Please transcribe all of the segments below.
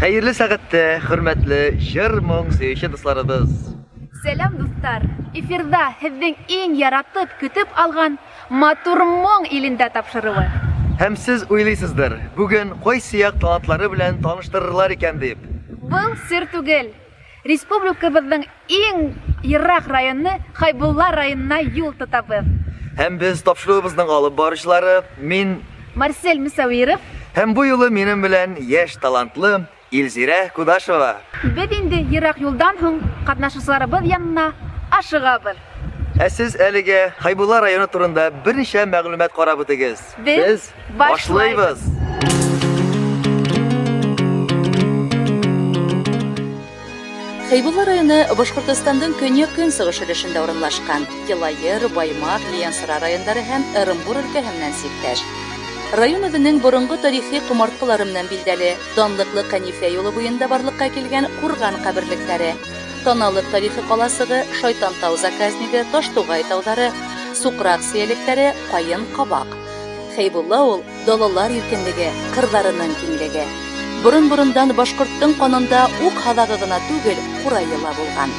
Hayırlı saatte, hürmetli Jermon sevişen dostlarımız. Selam dostlar. Efirda sizden en yaratıp kütüp algan Maturmon ilinde tapşırığı. Hem siz uylaysızdır. Bugün koy siyak talantları bilen tanıştırırlar eken deyip. Bu sır tugel. Respublikabızın en yirak rayonu Haybullar rayonuna yol tutabız. Hem biz tapşırığımızdan alıp barışları min Marcel Musavirov. hem bu yılı benim bilen yaş talantlı İlzire Kudaşova. Biz indi yirak yoldan soň katnaşıcılarыбыз yanına aşığabız. Siz elige Haybullar rayonu turunda bir neçe мәгълүмат карап үтегез. Biz başlayız. Haybullar rayonu Башкортостандын көньяк-көнчыгыш өлешендә урынлашкан. Килайыр, Баймак, Лиянсыра районнары һәм Ырымбур өлкәһеннән сиктәш. Район үзенең борынгы тарихи кумарткалары белән билдәле. Данлыклы Канифә юлы буенда барлыкка килгән Курган каберлекләре, Таналык тарихи каласыгы, Шайтан тау заказнигы, Таштугай таулары, Сукрак сөялектәре, Кайын кабак. Хайбулла ул далалар иркенлеге, кырдарының киңлеге. Борын-борындан башкорттың канында ук халагы гына түгел, курайыла булган.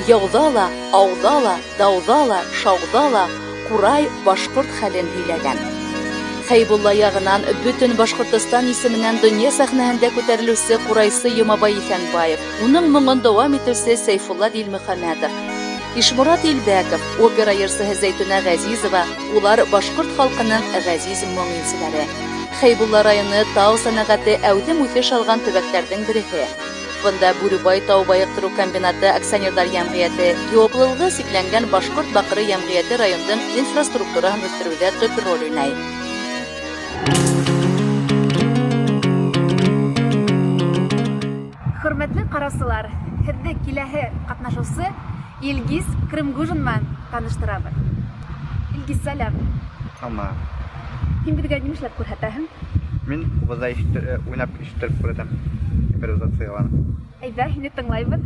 Яудала, аудала, даудала, шаудала, курай башкорт хәлен һөйләгән. Хайбулла ягынан бүтән Башкортстан исеменнән дөнья сәхнәһендә күтәрелүсе Курайсы Юмабай Исәнбаев, уның моңын дәвам итүчесе Сайфулла Дилмөхәммәдов, Ишмурат Илбәков, опера йырчысы Зәйтүнә Газизова, улар башкорт халкының газиз моңинчеләре. Хайбулла районы тау сәнәгате әүдем үсеш алган төбәкләрнең берсе. Бында Бүребай тау байыктыру комбинаты акционерлар җәмгыяте, яуаплылыгы сикләнгән башкорт бакыры җәмгыяте районның инфраструктурасын үстерүдә төп роль уйнай. Hürmetli karasılar, sizde kilahi katnaşıcısı İlgiz Kırımgujinman tanıştırabız. İlgiz selam. Ama Kim bizga nima ishlab ko'rsatasiz? men o'zay o'ynab ishtirib ko'raman. Improvizatsiyani. Ayda, seni tinglaymiz.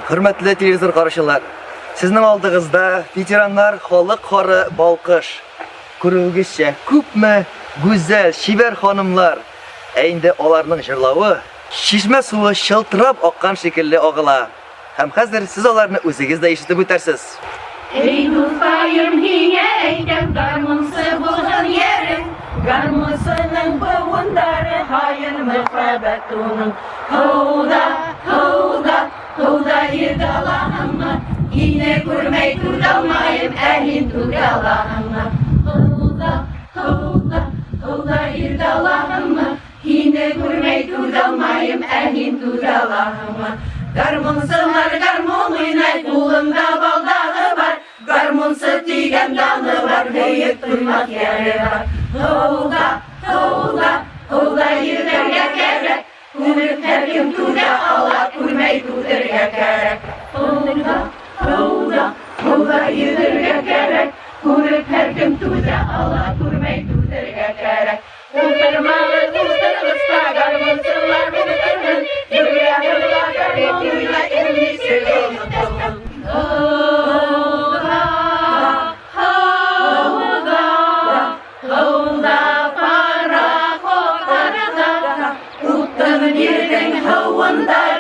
Hürmetli televizor karşılar. Sizin aldığınızda veteranlar halı karı balkış. Kurulguşça küpme güzel şiver hanımlar. Endi olarның jırlavı şişme suyu şıltırap akkan şekilde ağıla. Hem hazır siz olarını özünüz de işitip ötersiz. Ey dostayım hiye eykem garmınsı bulğun yerim. Garmısının buvundarı hayın müfebettunun. Huda, huda, huda yedalahımı. Yine kurmay tudalmayım ehin tudalahımı. Huda, huda, huda yedalahımı. Yine kurmay tudalmayım ehin tudalahımı. Garmınsılar garmonuyna kulunda baldağı var. Garmonsı tigen dalı var, heyip duymak yeri var. Huda, huda, huda yürürge gerek. Kurup her gün tuda ala, kurmay tuturge gerek. Huda, huda, huda yürürge gerek. Kurup her gün tuda ala, kurmay tuturge gerek. Uturmalı uturgısta garmınsılar uturgın. Yürüye hırla garmonuyla emnisi olsun.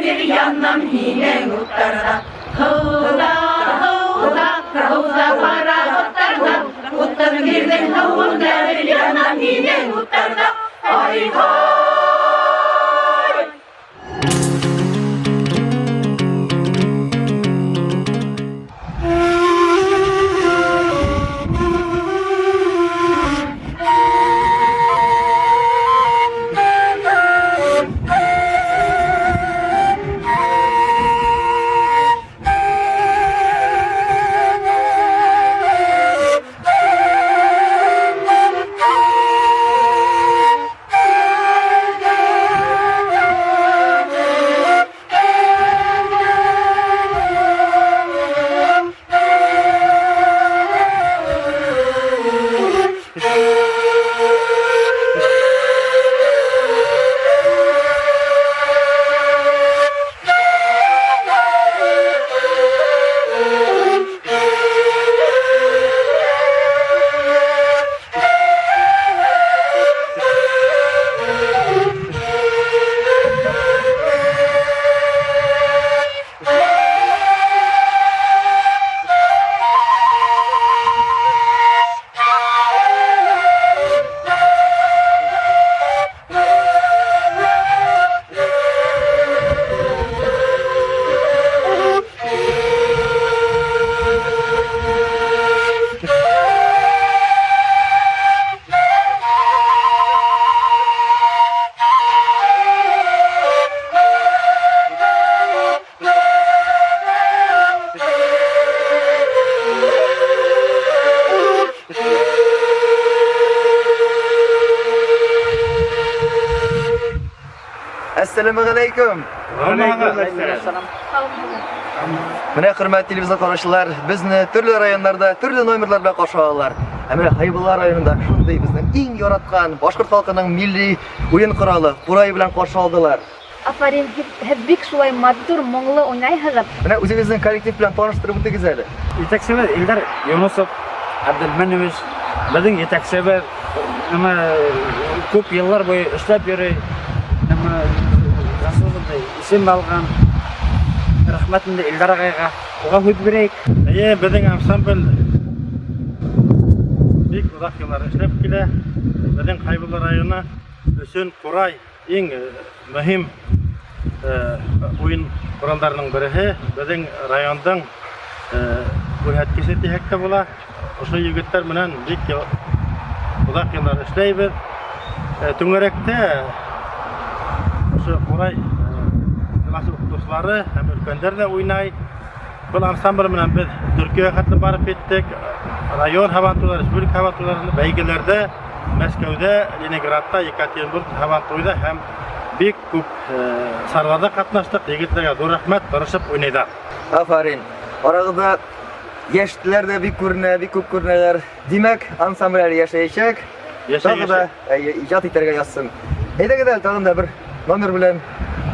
Bir yanam yine muhtarda. Huda, huda, huda para muhtarda. Muhtar birden havunda bir yanam yine muhtarda. Ay hay. Assalamualaikum. Менә хөрмәтле телевизор караучылар, безне төрле районнарда, төрле номерлар белән каршы алалар. Ә менә Хайбулла районында шундый безнең иң яраткан башкорт халкының милли уен коралы Курай белән каршы алдылар. Афарин, һез бик шулай матур, моңлы уйнайһыгыз. Менә үзегезнең коллектив белән таныштырып үтегез әле. Yetaksever Ildar Yunusov, Abdulmanovich, bizning yetaksever nima ko'p yillar bo'yi ishlab yurib, nima rasulda isim olgan rahmatli Ildar agayga uga hut berek. Bizning ansambl bek uzoq yillar ishlab kela. Bizning Haybulla rayoni uchun Quray eng muhim o'yin qurollarining biri. Bizning rayonning o'rgatkisi hekta bo'la. O'sha yigitlar bilan bek uzoq yillar ishlaymiz. Tungarakda o'sha Quray mas'ul do'stlari ham ulkanlar da o'ynay. Bu ansambl bilan biz Turkiyaga qatnab borib ketdik. Rayon havanto'lar, respublika havanto'larini beygilarda, Moskvada, Leningradda, Yekaterinburg havanto'yda ham bek ko'p sarvarda qatnashdik. Yigitlarga zo'r rahmat, barishib o'ynaydi. Afarin. Arada yaşlılar da bir ko'p ko'rinalar. Demak, ansambl yaşayacak. Tagı da ijod etarga yazsın. Hayda gedal tagında bir nomer bilan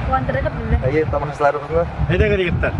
Quvontirib bizni. Tomoshalarimizni. Hayda yigitlar.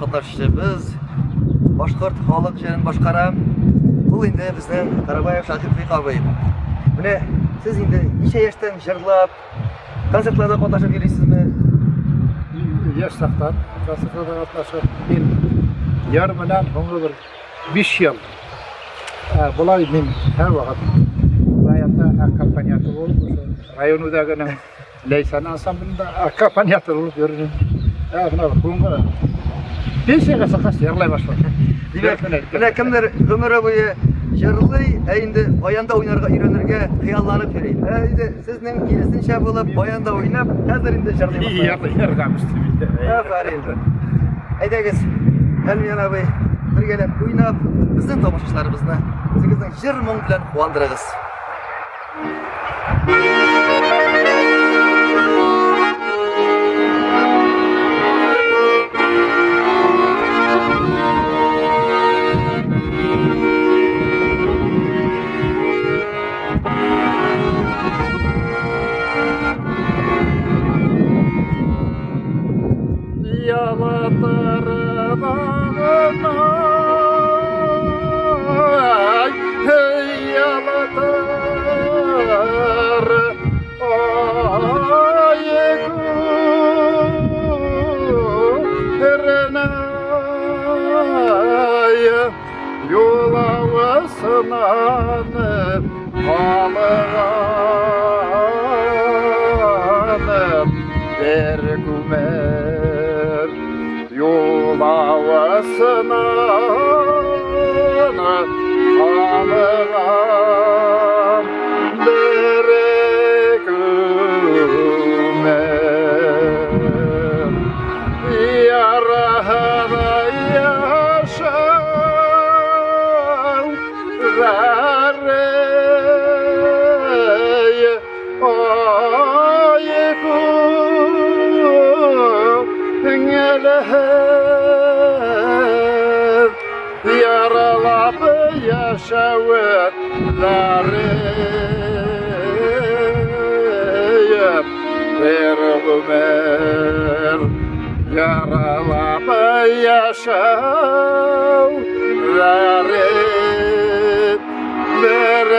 Qatnashchimiz Boshqort xalq jirin boshqaram. Bu endi bizning Qarabayev Shahid Fiqobiy. Buni siz endi necha yoshdan jirlab konsertlarda qatnashib yurisizmi? Yaşlıktan konsertlarda qatnashib, men yar bilan so'nggi bir 5 yil bular men har vaqt rayonda akkompaniyatör bo'lib, o'sha rayondagi Leysan ansamblida akkompaniyatör bo'lib yurdim. Buna pensiyaga chiqib yig'lay boshladim. Mana kimdir umri bo'yi jirli, endi bayanda o'ynarga uyranirga xiyollanib yuradi. Endi sizning kirisincha bo'lib bayanda o'ynab, hozir endi Yig'laymiz. Afarin. Aydagiz, Almiyan abi birgalab o'ynab, bizning tomoshalarimizni o'zingizning jir mung bilan quvontirasiz. Alığanım bir kumer yol Алавасынан алған бір күмәр яраны яшау зарей ой күңелер яралап яшауы зарей бір ғұмыр яралап яшау зарей бір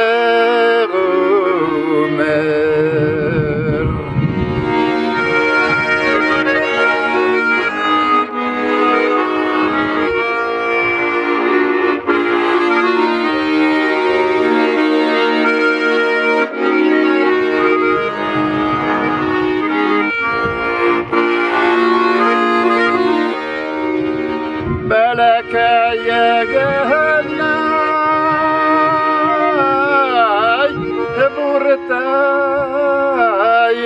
ғұмыр Бәләкәйегенай бұртай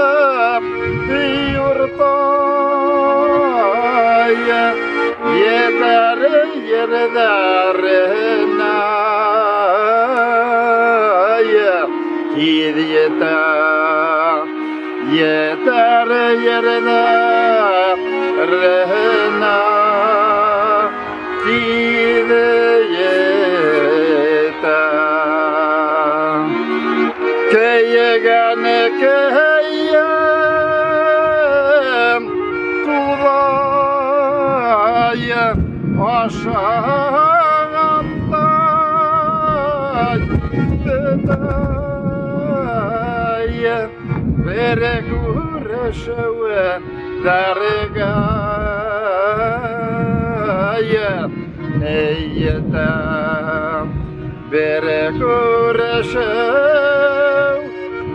халқым юртай етер ердәрінай кир етер yeter yerine rehna dide yeter keyegane keyem tudaya aşağıdan bedaya Bere kurşewe dargaya neyetem Bere kurşew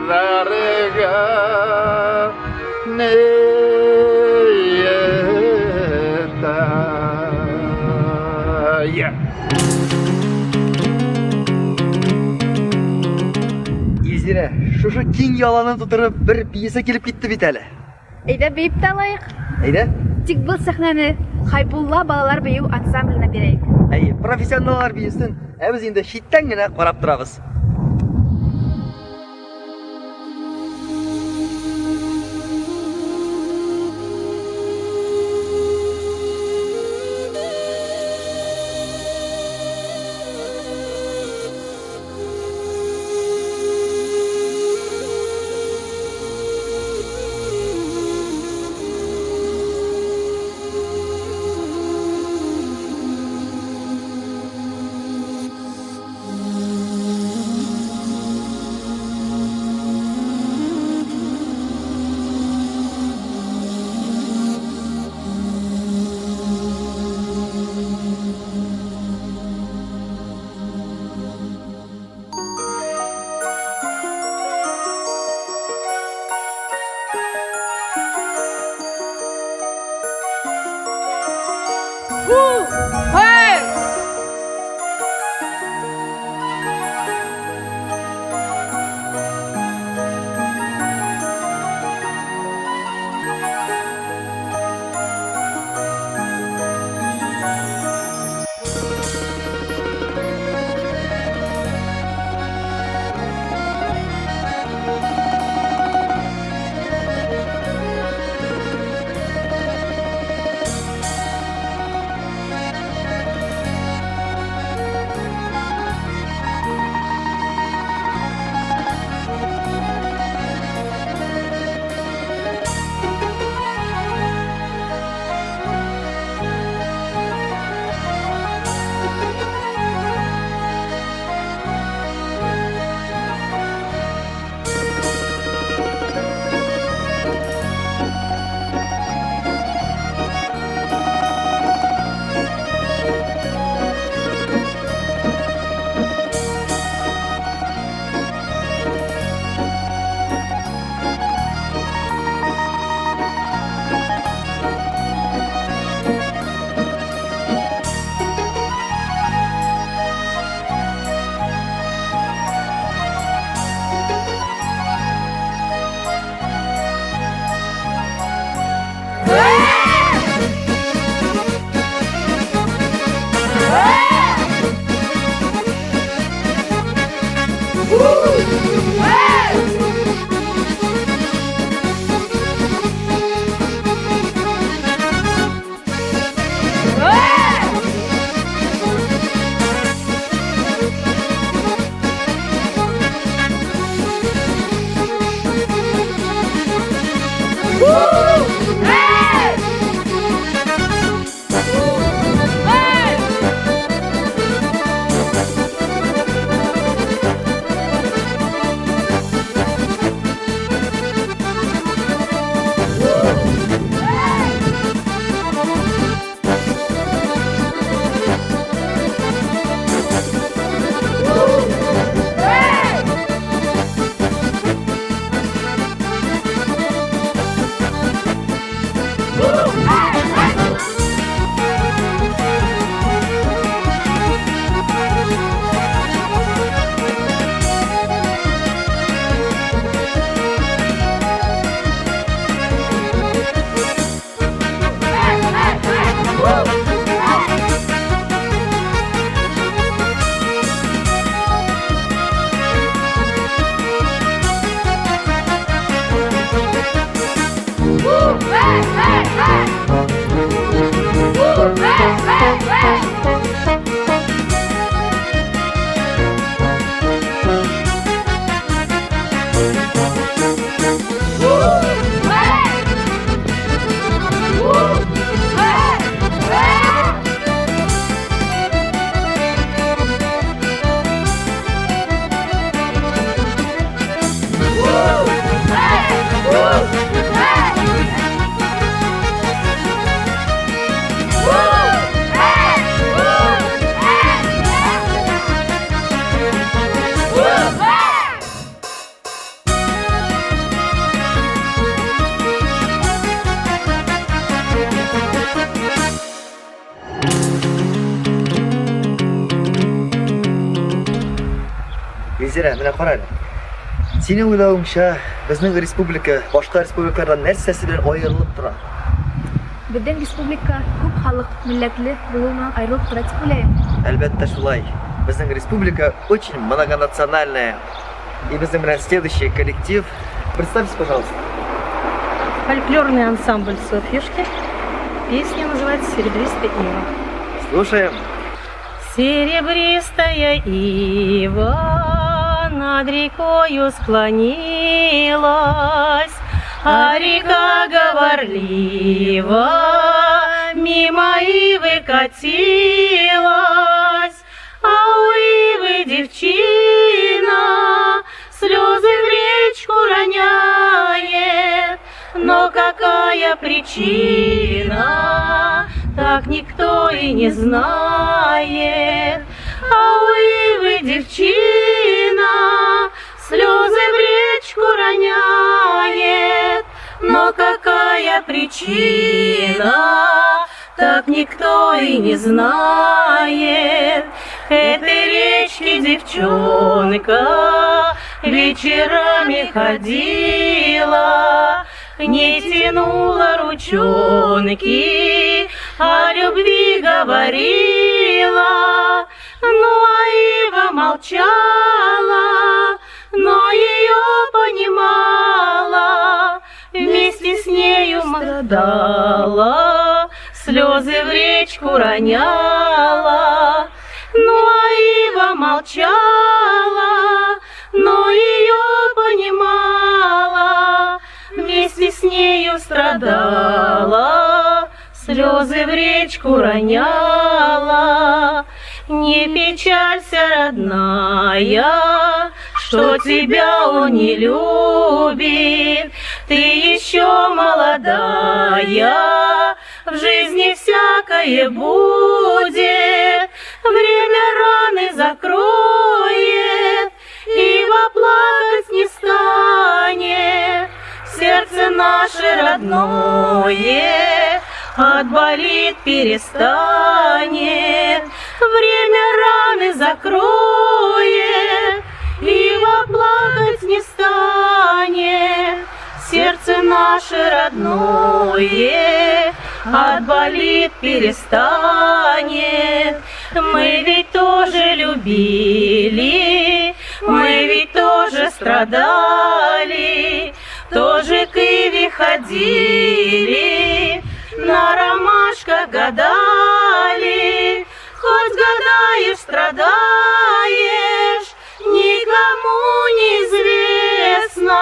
dargaya neyetem Илзира, шушы киң яланы тутырып бер пьеса килеп китте бит әле. Әйдә бейеп тә алайык. Әйдә? Тик был сәхнәне Хайбулла балалар бейеү ансамбленә бирәйек. Әйе, профессионаллар бийсен, ә без инде читтән генә карап торабыз. Гөлзира, менә кара әле. Синең уйлавыңча, безнең республика башка республикалардан нәрсәсе белән аерылып тора? Безнең республика күп халык, милләтле булуыннан аерылып тора дип уйлыйм. Әлбәттә шулай. Безнең республика очень многонациональная. И безнең белән следующий коллектив. Представьтесь, пожалуйста. Фольклорный ансамбль «Софьюшки». Песня называется «Серебристая ива». Слушаем. Серебристая ива над рекою склонилась, а река говорлива мимо ивы катилась, а у ивы девчина слезы в речку роняет. Но какая причина, так никто и не знает. А у ивы девчина слезы в речку роняет. Но какая причина, так никто и не знает. Этой речки девчонка вечерами ходила, не тянула ручонки, о любви говорила. Ну а ива молчала, но ее понимала, вместе с нею страдала, слезы в речку роняла. Ну а ива молчала, но ее понимала, вместе с нею страдала, слезы в речку роняла. Не печалься, родная, что тебя он не любит. Ты еще молодая, в жизни всякое будет. Время раны закроет, ива плакать не станет. Сердце наше родное отболит перестанет. Время раны закроет, ива плакать не станет. Сердце наше родное отболит перестанет. Мы ведь тоже любили, мы ведь тоже страдали, тоже к иве ходили, на ромашках гадали. Хоть гадаешь, страдаешь, никому не известно,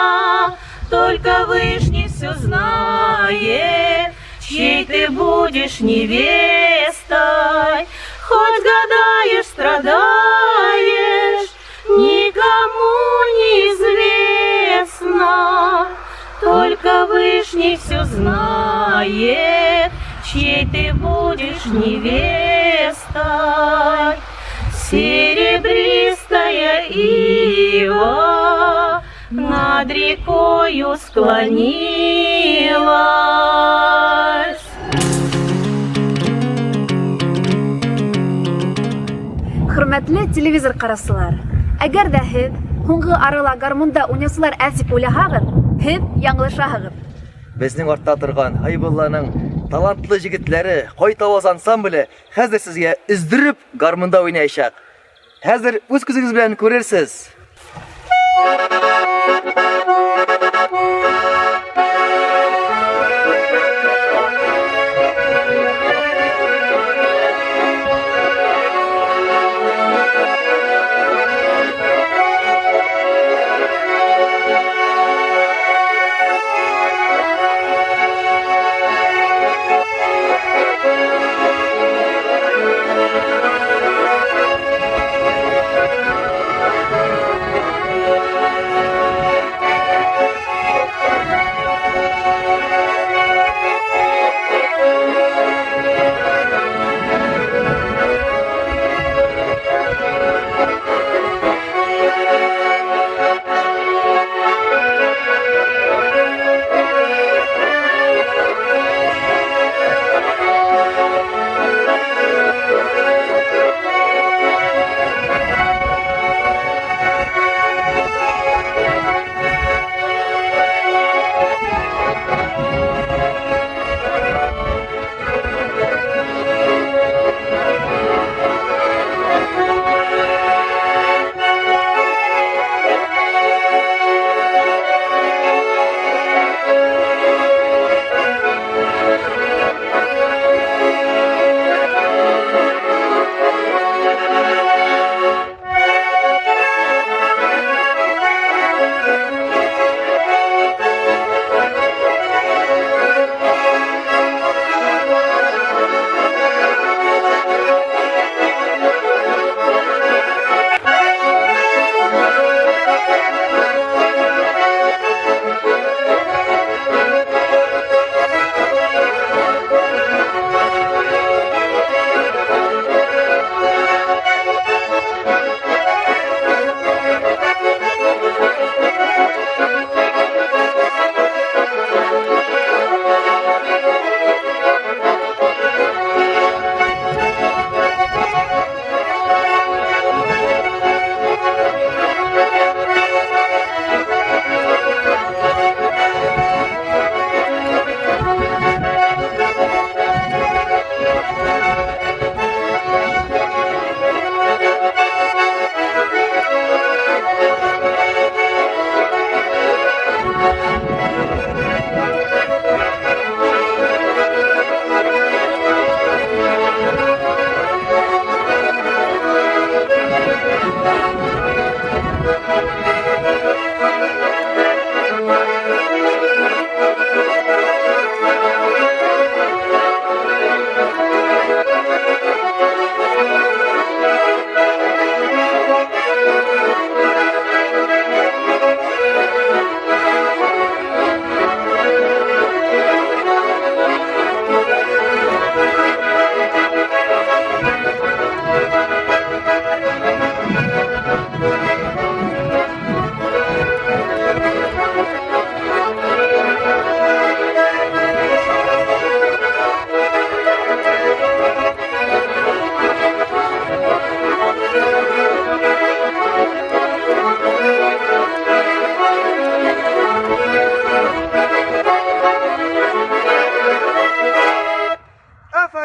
только Вышний все знает, чьей ты будешь невестой. Хоть гадаешь, страдаешь, никому не известно, только Вышний все знает, чьей ты будешь невестой. Серебристая ива над рекою склонилась. Хөрмәтле телевизор караучылар, әгәр дә һез һуңгы арала гармунда уйнаучылар әз дип уйлаһагыз, һез яңлышаһыгыз. Безнең артта торган Хайбулланың талантлы җегетләре Кайтаваз ансамбле хәзер сезгә издереп гармунда уйнаячак. Хәзер үз күзегез белән күрерсез.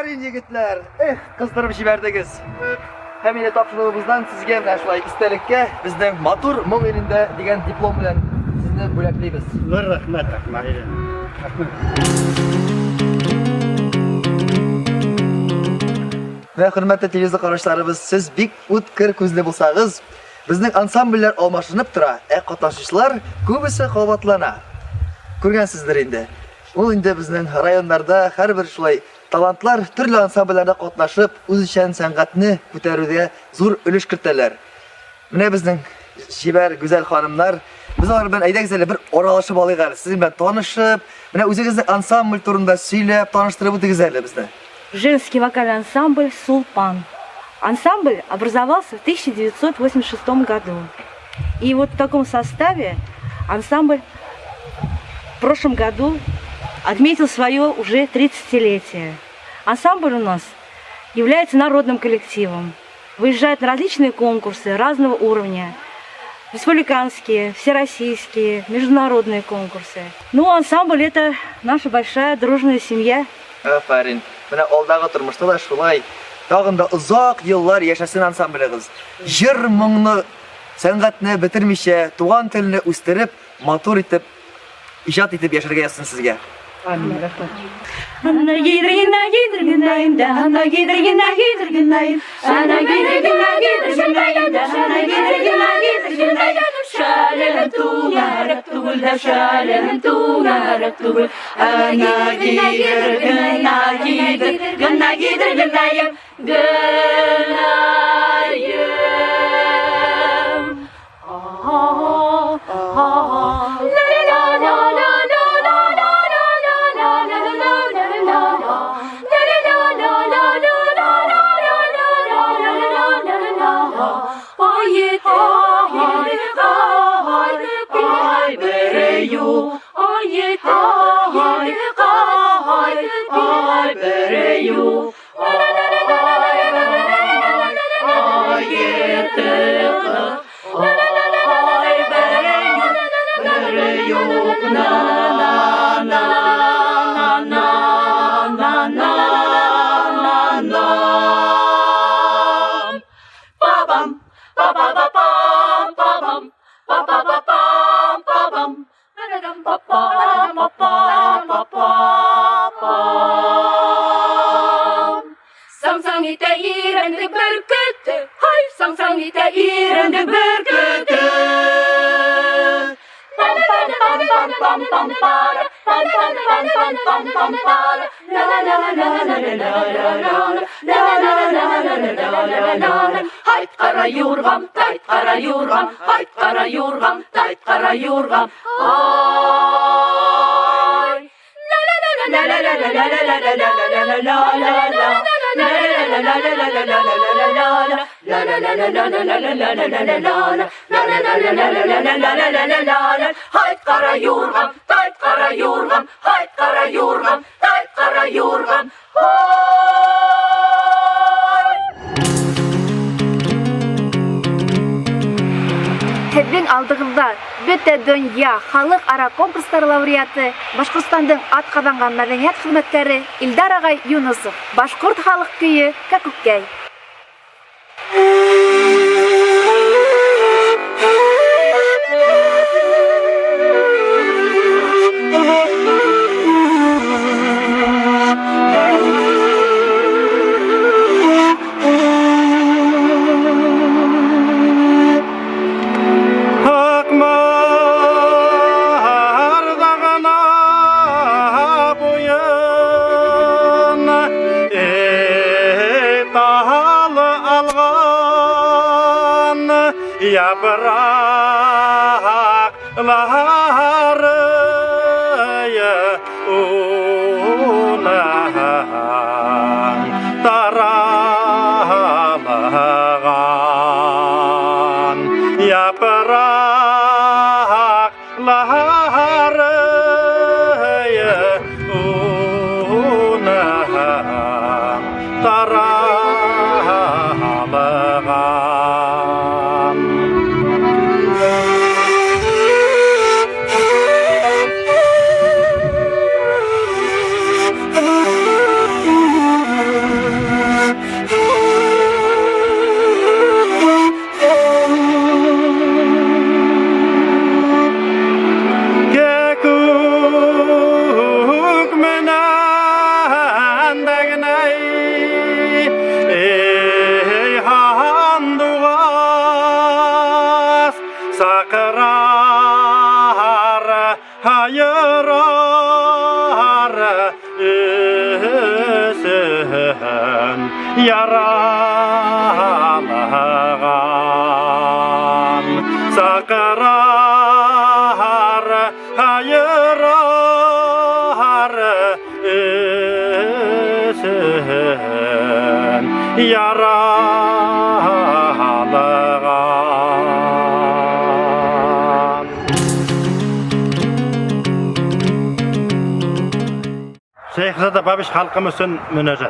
Aferin yigitler. Kızdırıp jiberdiniz. Hem yine tapşırığımızdan sizge bilen şulay istelikке bizden matur moң elinde degan diplom bilen sizni böleklaymiz. Rahmat, mayli. Ve hürmetli televizyon kardeşlerimiz, siz bik utkir ko'zli bo'lsangiz, bizning ansambller almashinib tura, qatnashuvchilar ko'bisi quvvatlana. Ko'rgansizlar endi. Ул endi bizning rayonlarda har bir shulay talantlar turli ansambullarda qatnashib, o'zishan san'atni ko'tarishga zo'r ulush kiritdilar. Mana bizning shibar go'zal xonimlar biz ular bilan aydagizlar bir oralashib olaylik. Siz bilan tanishib, mana o'zingizni ansambl turida suylab tanishtirib o'tingizlar bizni. Женский вокальный ансамбль «Сулпан». Ансамбль образовался в 1986 году. И вот в таком составе ансамбль в прошлом году отметил свое уже 30-летие. Ансамбль у нас является народным коллективом. Выезжает на различные конкурсы разного уровня. Республиканские, всероссийские, международные конкурсы. Ну, ансамбль – это наша большая дружная семья. Aferin. Mana oldagi turmushda da shulay. Tag'inda uzoq yillar yashasin ansamblimiz. Jir mo'ngni san'atni bitirmisha, tugan tilni o'stirib, motor etib, ijod etib yasharga yazsin sizga. Amin. Hayt kara yorgam, tayt kara yorgam, hayt kara yorgam, tayt kara yorgam. Ay. La la la la la la la la la la la la la la la. Hayt kara yorgam, tayt kara yorgam, hayt kara yorgam, tayt kara yorgam. Sizдің алдығызда бөтә дөнья халыкара конкурстар лауреаты, Башкортстандың атқаданған мәдәният хезмәткәре Илдар агай Юнусов, башкорт халык көйе Кәкүккәй. Yaprakları ulan daralağan yaprakları ulan daralağan өсін яралаған сақырар қайырар өсін яралаған. Шейхзада Бабиш халқымыз үшін мүнәжат.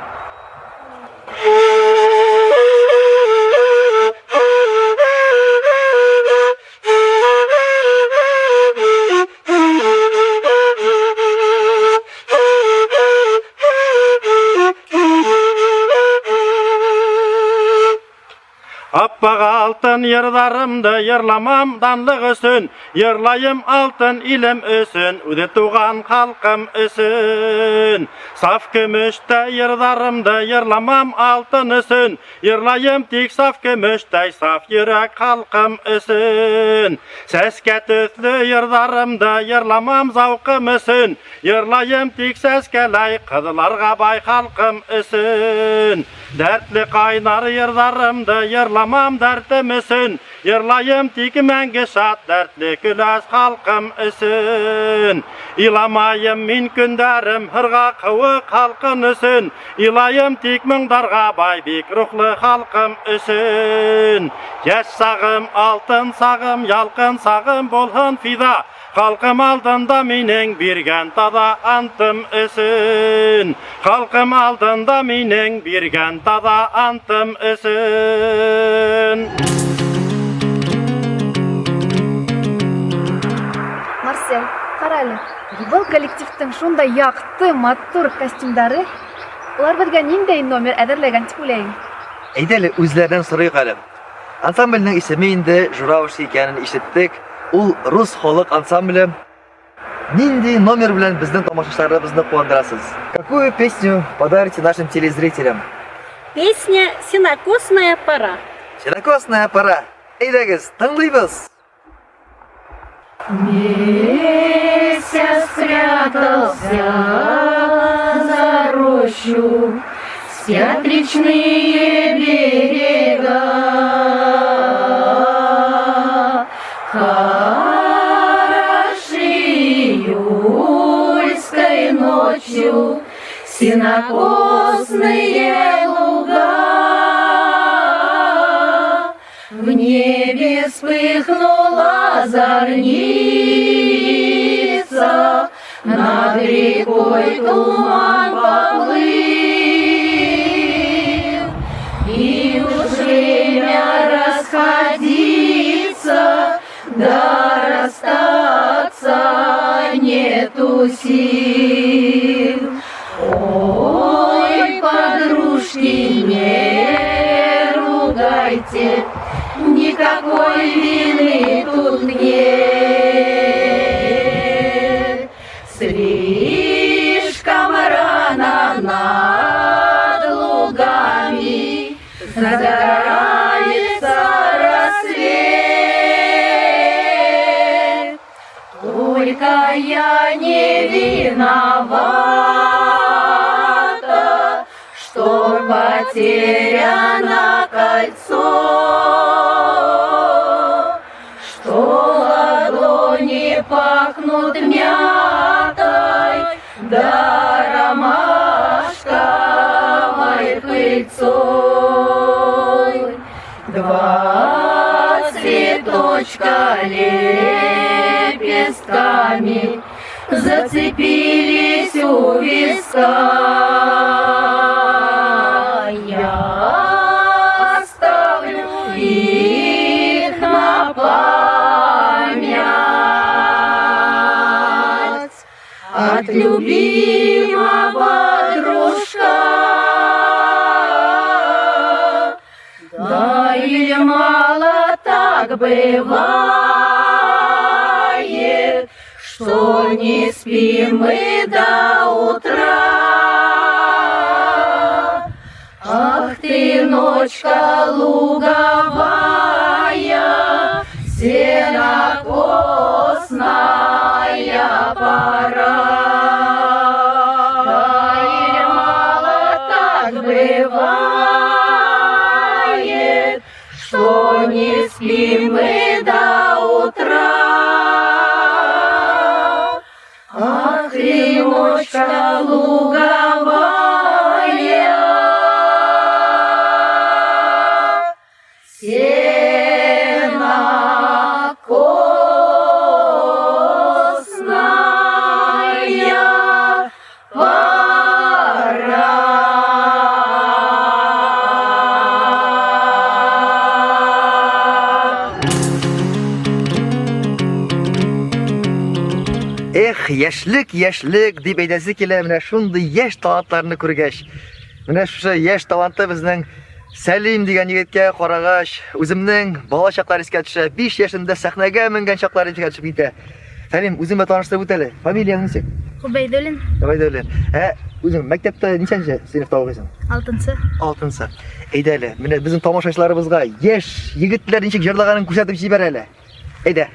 Аппақ алтын ердарымды ерламам данлық үшін, ерлайым алтын илім үшін, өде туған халқым үшін. Саф күмішті ердарымды ерламам алтын үшін, ерлайым тек саф күмішті саф ерек халқым үшін. Сәске төслі ердарымды ерламам зауқым үшін, ерлайым тек сәскелай қыдыларға бай халқым үшін. Дәртлі қайнар ердарымды ерламам дәртім үшін, ерлайым тек мәңгі шат дәртлі күләс халқым үшін. Иламайым мен күндәрім хырға қауы халқын үшін, илайым тек мұңдарға бай бек рухлы халқым үшін. Яш сағым, алтын сағым, ялқын сағым болғын фида, халқым алдында менің берген тада антым үшін. Халқым алдында менің берген тада антым үшін. Марсель, қарайлы. Бұл коллективтің шундай яқты, матур костюмдары, олар бізге нендей номер әзірлеген деп ойлайын? Әйдәле үзләрдән сорыйк әле. Ансамбльнең исеме инде Журавушки икәнен ишеттек. Ул рус халык ансамбле. Нинди номер белән безнең тамашачыларыбызны куандырасыз? Какую песню подарите нашим телезрителям? Песня «Сенокосная пора». Сенокосная пора. Әйдәгез, тыңлыйбыз. Месяц спрятался за рощу, спят речные берега. Хороши июльской ночью сенокосные луга. В небе вспыхнула зорница, над рекой туман поплыл, и уж время расходиться, да расстаться нету сил. Ой, подружки, не ругайте, никакой вины тут нет. Слишком рано над лугами загорается рассвет. Только я не виновата, что потеряно кольцо, что ладони пахнут мятой, да ромашковой пыльцой. Два цветочка лепестками зацепились у виска. Я оставлю их на память от любимого дружка. Да или мало так бывает, что не спим мы до утра. Ах ты, ночка луговая, сенокосная пора. бывает, что не спим мы до утра. Ах, речка луговая, сено косная пора. Эх, яшьлек, яшьлек дип әйтәсе килә менә шундый яшь талантларны күргәч. Менә шушы яшь таланты безнең Сәлим дигән егеткә карагач, үземнең бала чаклар искә төшә. 5 яшендә сәхнәгә менгән чаклар искә төшеп китә. Сәлим, үземә таныштырып үт әле. Фамилияң ничек? Губайдуллин, Габайдуллин. Үзең мәктәптә ничәнче сыйныфта укыйсың? 6-нчы. 6-нчы. Әйдә әле, менә безнең тамашачыларыбызга яшь егетләр ничек җырлаганын күрсәтеп җибәр әле. Әйдә.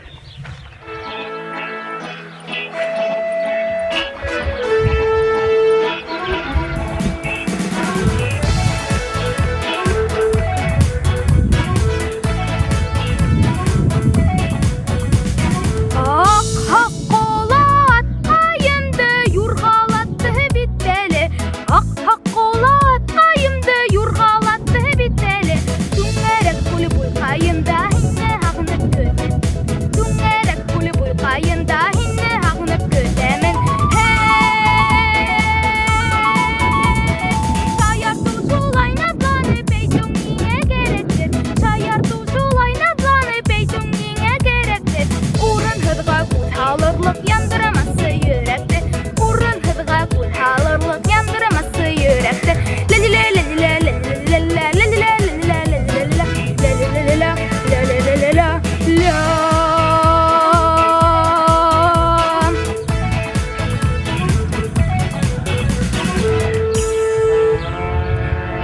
Ак колат кайымды юргалатты бит әле. Ак колат кайымды юргалатты бит әле. Түңәрәк күле буй кайында һинне агынып көтәм. Түңәрәк күле буй кайында һинне агынып көтәмен. Шаярту шулай надланып әйтүң миңа кирәктер. Шаярту шулай надланып әйтүң миңа кирәктер. Урынһыҙға күл һалырлык яндырамасы йөрәкте. Урынһыҙға күл һалырлык яндырамасы йөрәкте.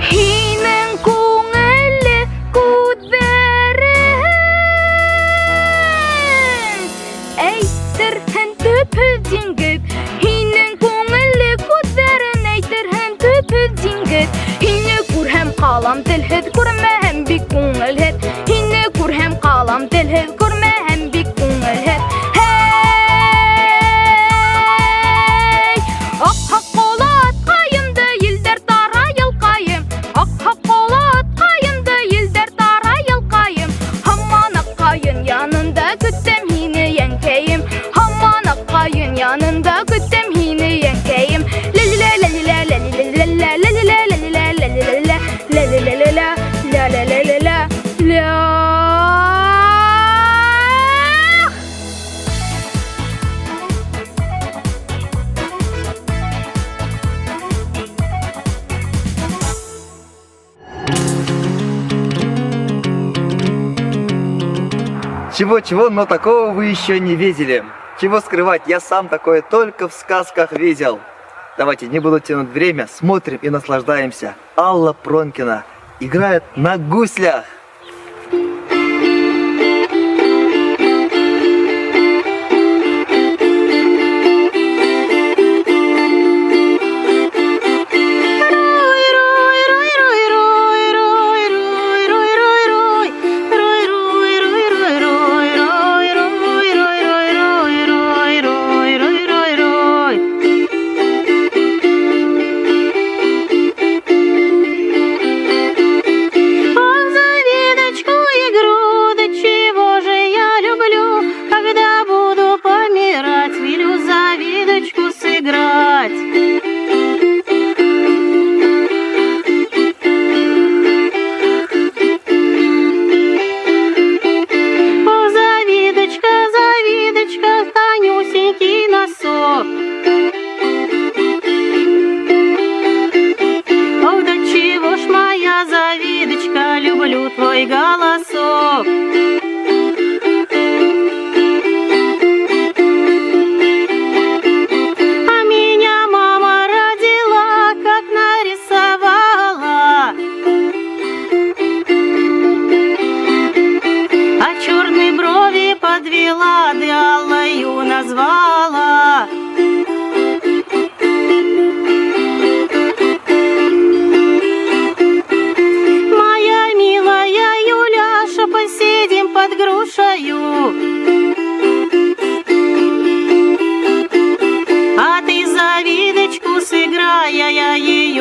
Һинең күңелле күҙҙәрең әйтерһең төпһөҙ диңгеҙ. Һинең күңелле күҙҙәрең әйтерһең төпһөҙ диңгеҙ. Һине күрһәм ҡалам телһеҙ, күрмәһәм бик күңелһеҙ. Һине күрһәм ҡалам телһеҙ, күрмәһәм бик күңелһеҙ. Һәй! Ак колат ҡайымды елдәр тара йылҡайым. Ак колат ҡайымды елдәр тара йылҡайым. Һаман аҡ ҡайын янында көтәм һине йәнкәйем. Һаман аҡ ҡайын янында көтәм һине йәнкәйем. Чего, но такого вы еще не видели. Чего скрывать, я сам такое только в сказках видел. Давайте, не буду тянуть время, смотрим и наслаждаемся. Алла Пронкина играет на гуслях. Позови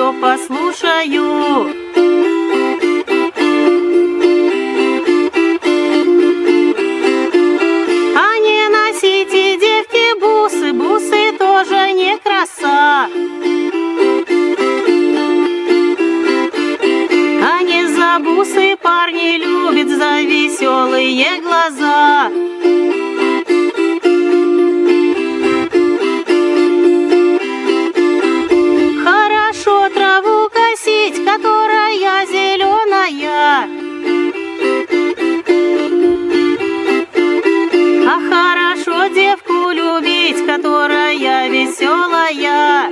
все послушаю. А не носите, девки, бусы, бусы тоже не краса. А не за бусы парни любят, за веселые глаза. Хорошо траву косить, которая зеленая. А хорошо девку любить, которая веселая.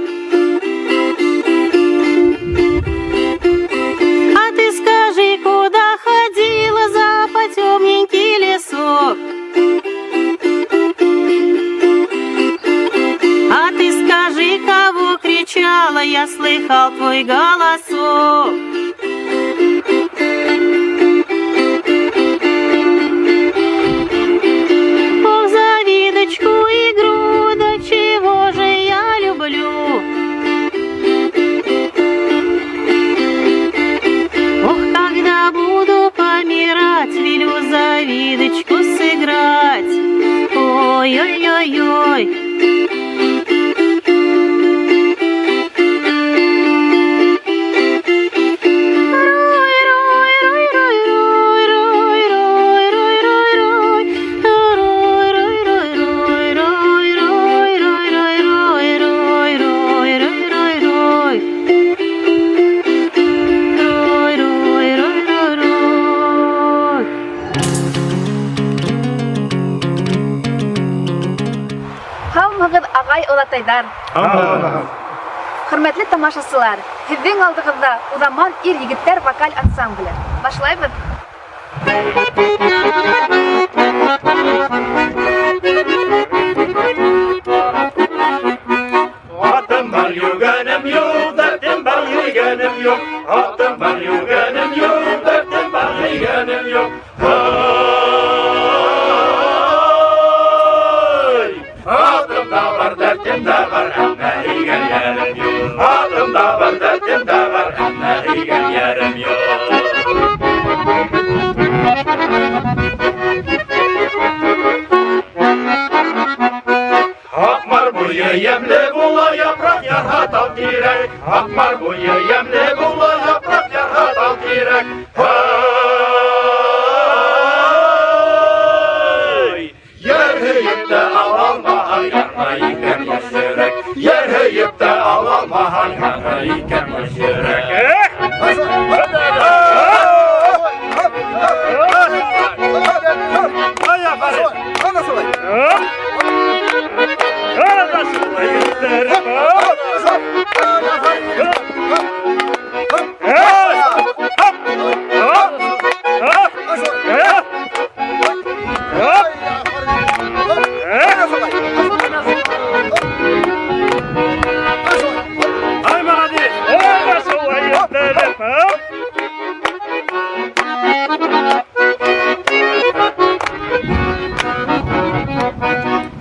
А ты скажи, куда ходила за потемненький лесок? А ты скажи, кого кричала, я слыхал твой голосок. Ох, завидочку и груда, чего же я люблю? Ох, когда буду помирать, велю завидочку сыграть. Ой-ой-ой-ой. Хаммагыз агай олатайдар. Хөрмәтле тамашачылар, һеҙҙең алдығыҙҙа Уҙаман ир-егеттәр вокаль ансамбле. Башлайбыҙ. Атым бар, йүгәнем юк, дәртем бар, йүгәнем юк. Атым бар, йүгәнем юк, дәртем бар, йүгәнем юк. Атым да бар, дәртем да бар, әммә йүгән ярым юк. Атым да бар, дәртем да бар, әммә йүгән ярым юк. Акмар буе ямле була, япрак ярһатал тирәк. Акмар буе ямле була, япрак ярһатал тирәк. Яр һөйөп тә алалмаһаң, ярма икән яшерәк. Яр һөйөп тә алалмаһаң, ярма икән яшерәк.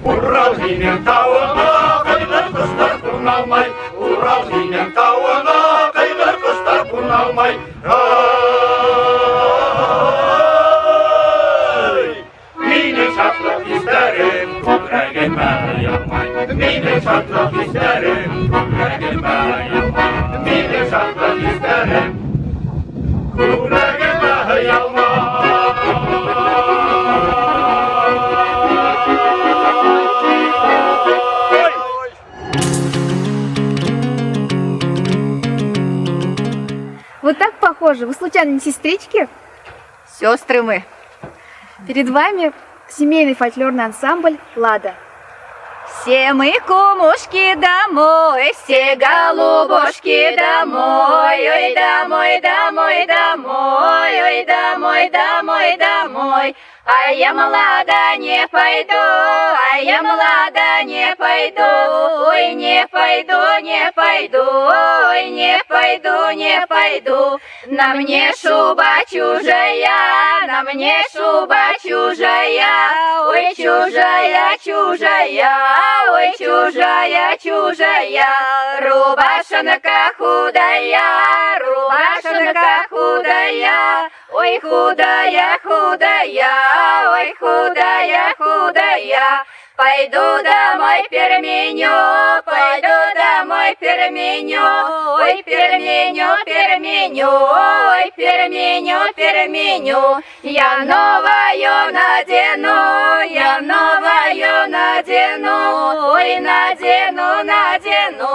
Урал һинең тауыңа, ҡайғыр ҡоштар ҡуналмай. Урал һинең тауыңа, ҡайғыр ҡоштар ҡуналмай. Минең шатлыҡ хистәрем күкрәгемә ялмай. Минең шатлыҡ хистәрем күкрәгемә ялмай. Минең шатлыҡ хистәрем күкрәгемә ялмай. Вы так похожи. Вы случайно не сестрички? Сестры мы. Перед вами семейный фольклорный ансамбль «Лада». Все мы кумушки домой, все голубушки домой, ой, домой, домой, домой, ой, домой, домой, домой. А я молода не пойду, а я молода не пойду, ой, не пойду, не пойду, ой, не пойду, не пойду. На мне шуба чужая, на мне шуба чужая, ой, чужая, чужая. ой, чужая, чужая, рубашонка худая, рубашонка худая, ой, худая, худая, ой, худая, худая. Пойду домой переменю, пойду домой переменю, ой, переменю, переменю, ой, переменю, переменю. Я новую надену, я новую надену, ой, надену, надену,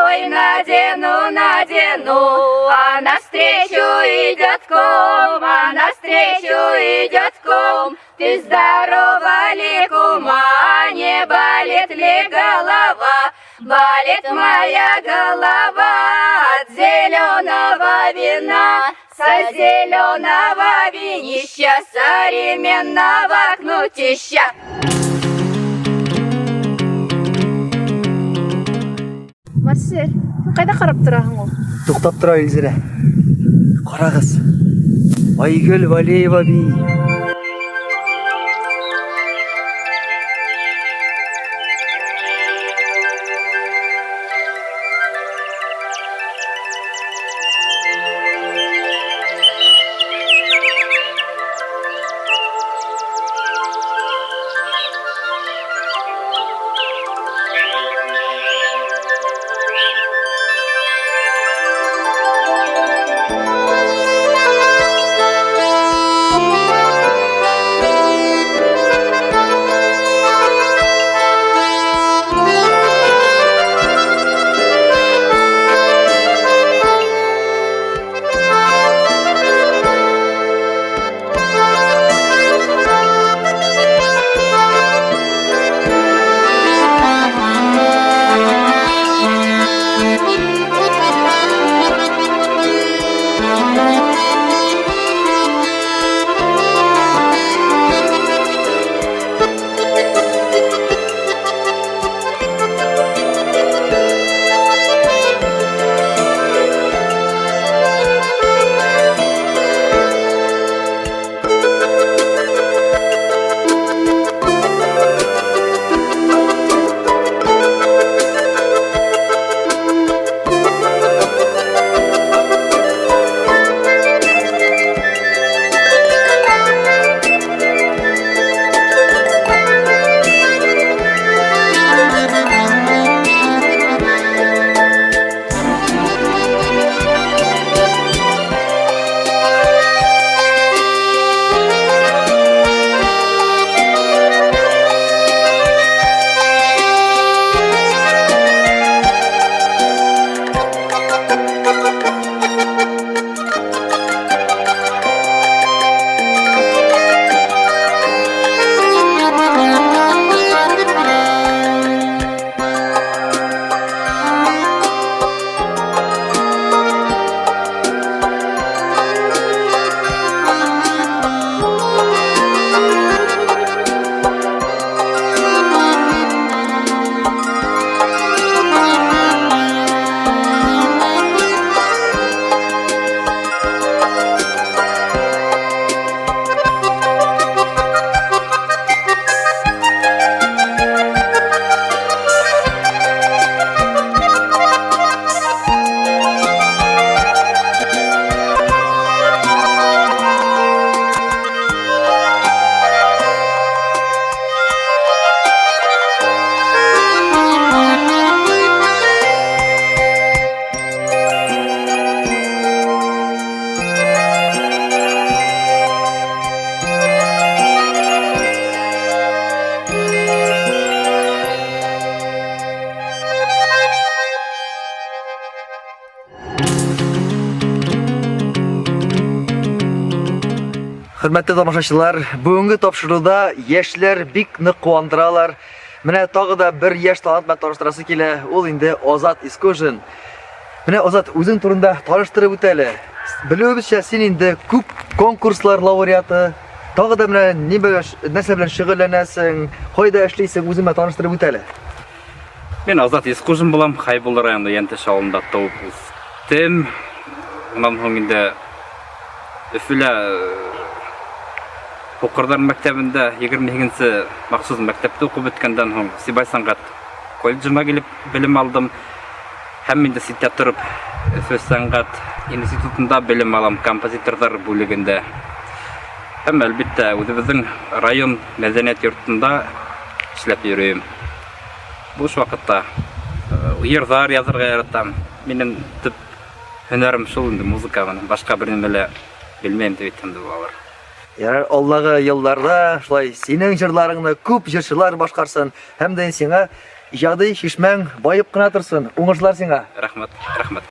ой, надену, надену. А навстречу идет кум, а навстречу идет кум. Ты здорова ли, кума, не болит ли голова? Болит моя голова от зеленого вина, со зеленого винища, современного кнутища. Марсель, кайда карап торасың ул? Туктап тора Илзирә. Карагыз. Айгөл Валеева би. Хөрмәтле тамашачылар, бүгенге тапшыруда яшьләр бик нык куандыралар. Менә тагы да бер яшь талант белән таныштырасы килә. Ул инде Азат Искужин. Менә Азат, үзең турында таныштырып үт әле. Белүебезчә, син инде күп конкурслар лауреаты. Тагы да менә нәрсә белән шөгыльләнәсең, кайда эшлисең, үзеңә таныштырып үт әле. Мен Азат Искужин булам, Хайбул районында Янтеш авылында туып үстем. Унан соң инде Өфөлә Укырдар мәктәбендә 22-нче махсус мәктәптә укып беткәндән соң Сибай сәнгать колледжына килеп белем алдым. Һәм инде ситтә торып сөз сәнгать институтында белем алам композиторлар бүлегендә. Һәм әлбәттә үзебезнең район мәдәният йортында эшләп йөрим. Буш вакытта йырлар язарга яратам. Минем төп һөнәрем шул инде музыка менән, башка бер нәмә белмәйм дип әйткәндә булалар. Ярар, алдағы елларда шулай синең җырларыңны күп җырчылар башкарсын, һәм дә сиңа җады шишмәң байып кына торсын. Уңышлар сиңа. Рәхмәт, рәхмәт.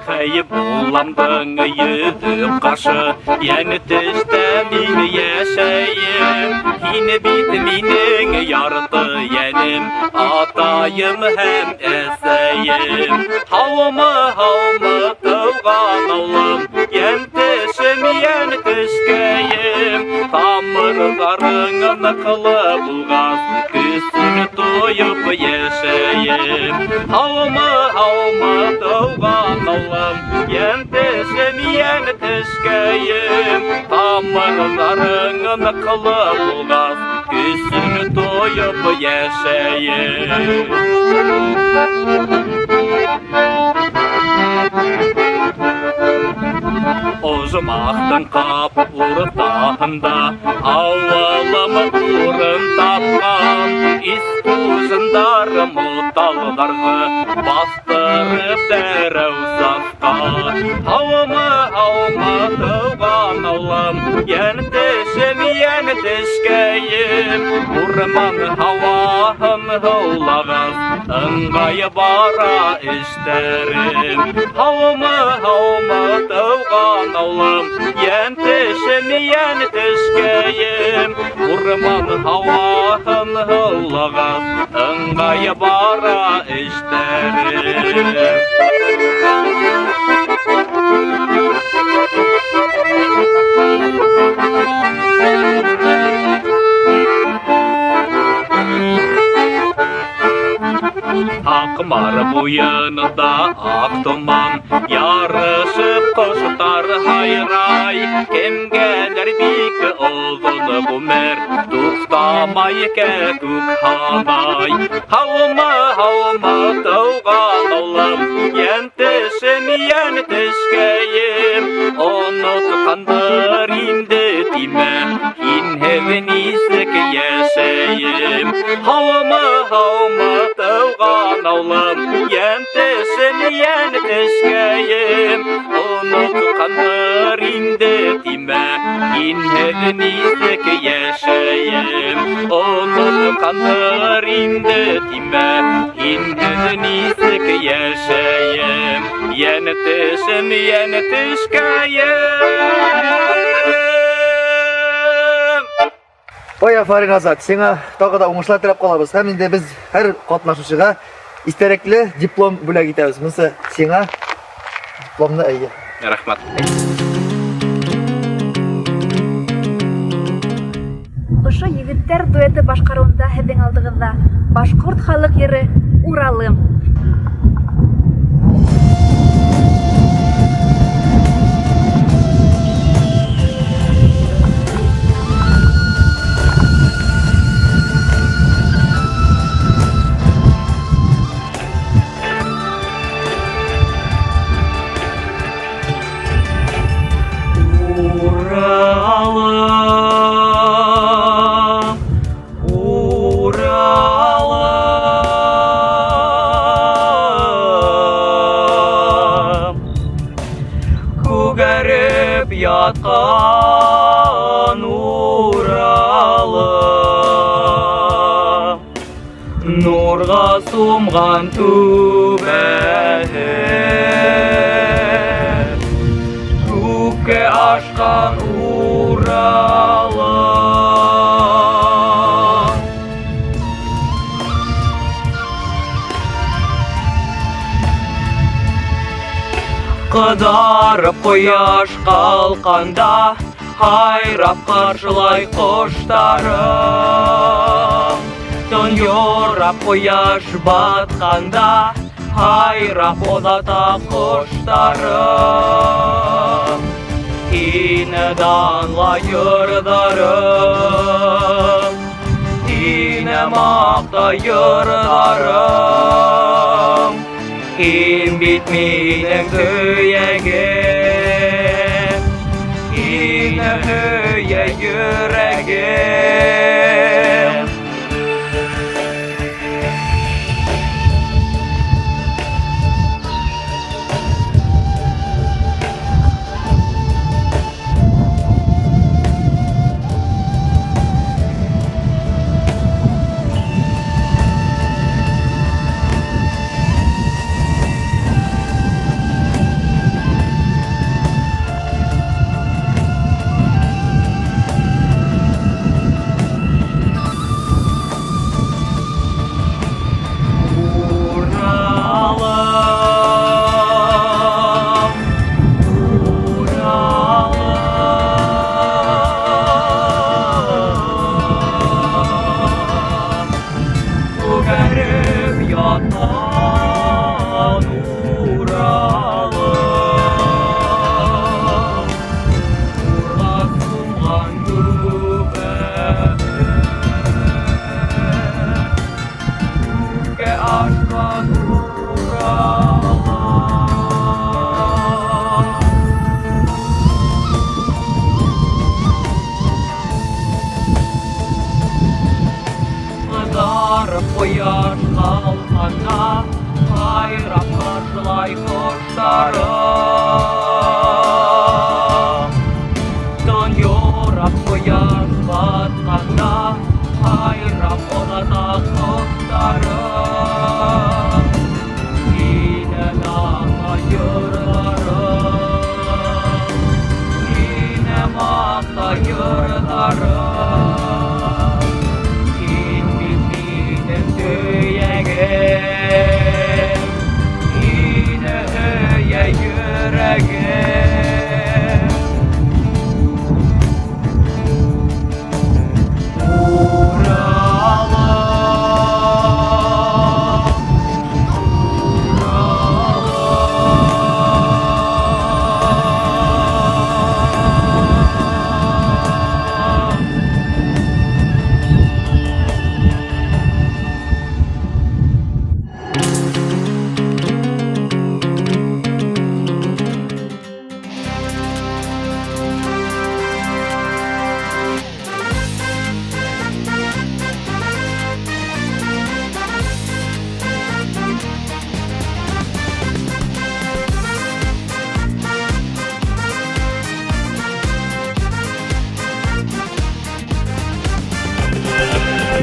Хәйеп буламдың йөзеп каршы, яны төштә мин яшәем. Һине бит минең ярты янем, атаем һәм әсәем. Һаумы тыуган авылым, ян төшкәем. Тамырларың ныклы булган, көсне тоеп яшәем. Һаумы тыуган авылым, ян төшкәем. Тамырларың ныклы булган, көсне тоеп яшәем. Ожмақтың қап уртағында ауылым урын тапқан, искужындарым ұталдарды бастырып дәрәу сafқа. Һаумы тыуған аулым, ян төшкәем. Урман һаваһын һаулаган, ыңғайы бара эштәрем. Һаумы тыуган аулым, ян төшкәем. Урман һаваһын һаулаган, ыңғайы бара эштәрем. Акмар буйынында ак томан, ярышып коштар хайрай. Кемгәләр бик озын гомер, туктамай көк ханай. Һаумы тыуган аулым, ян төшкәем. Оныткандыр инде тимә, һинһез нисек яшәем. Һаумы тыуган аулым, ян төшкәем. Оныткандыр инде тимә, һинһез нисек яшәем. Оныткандыр инде тимә, һинһез нисек яшәем. Ян төшкәем. Ой, Афарин Азат, сиңа тагы да уңышлар теләп калабыз. Һәм инде без һәр катнашучыга истәрекле диплом бүләк итәбез. Монсы сиңа дипломны әйе. Рәхмәт. Ошо егеттер дуэты башкаруында һеҙҙең алдығыҙҙа башҡорт халык йыры «Уралым». Яткан Уралым, нурга сумган түбәһе, күккә ашкан Уралым. Кыдарып кояш калканда, Хайрап қаршылай құштарым Түн yorап қояш батқанда Хайрап одата құштарым Ені данла юрдарым Ені мақта юрдарым Ен бит менің түйегім Ені өйе юрегім Koyar kalkanda Hayrat karşılay koşlarım Dön yorap koyar batkanda Hayrat odada koşlarım Yine dağla yurlarım Yine matla yurlarım Yine öye yüreğim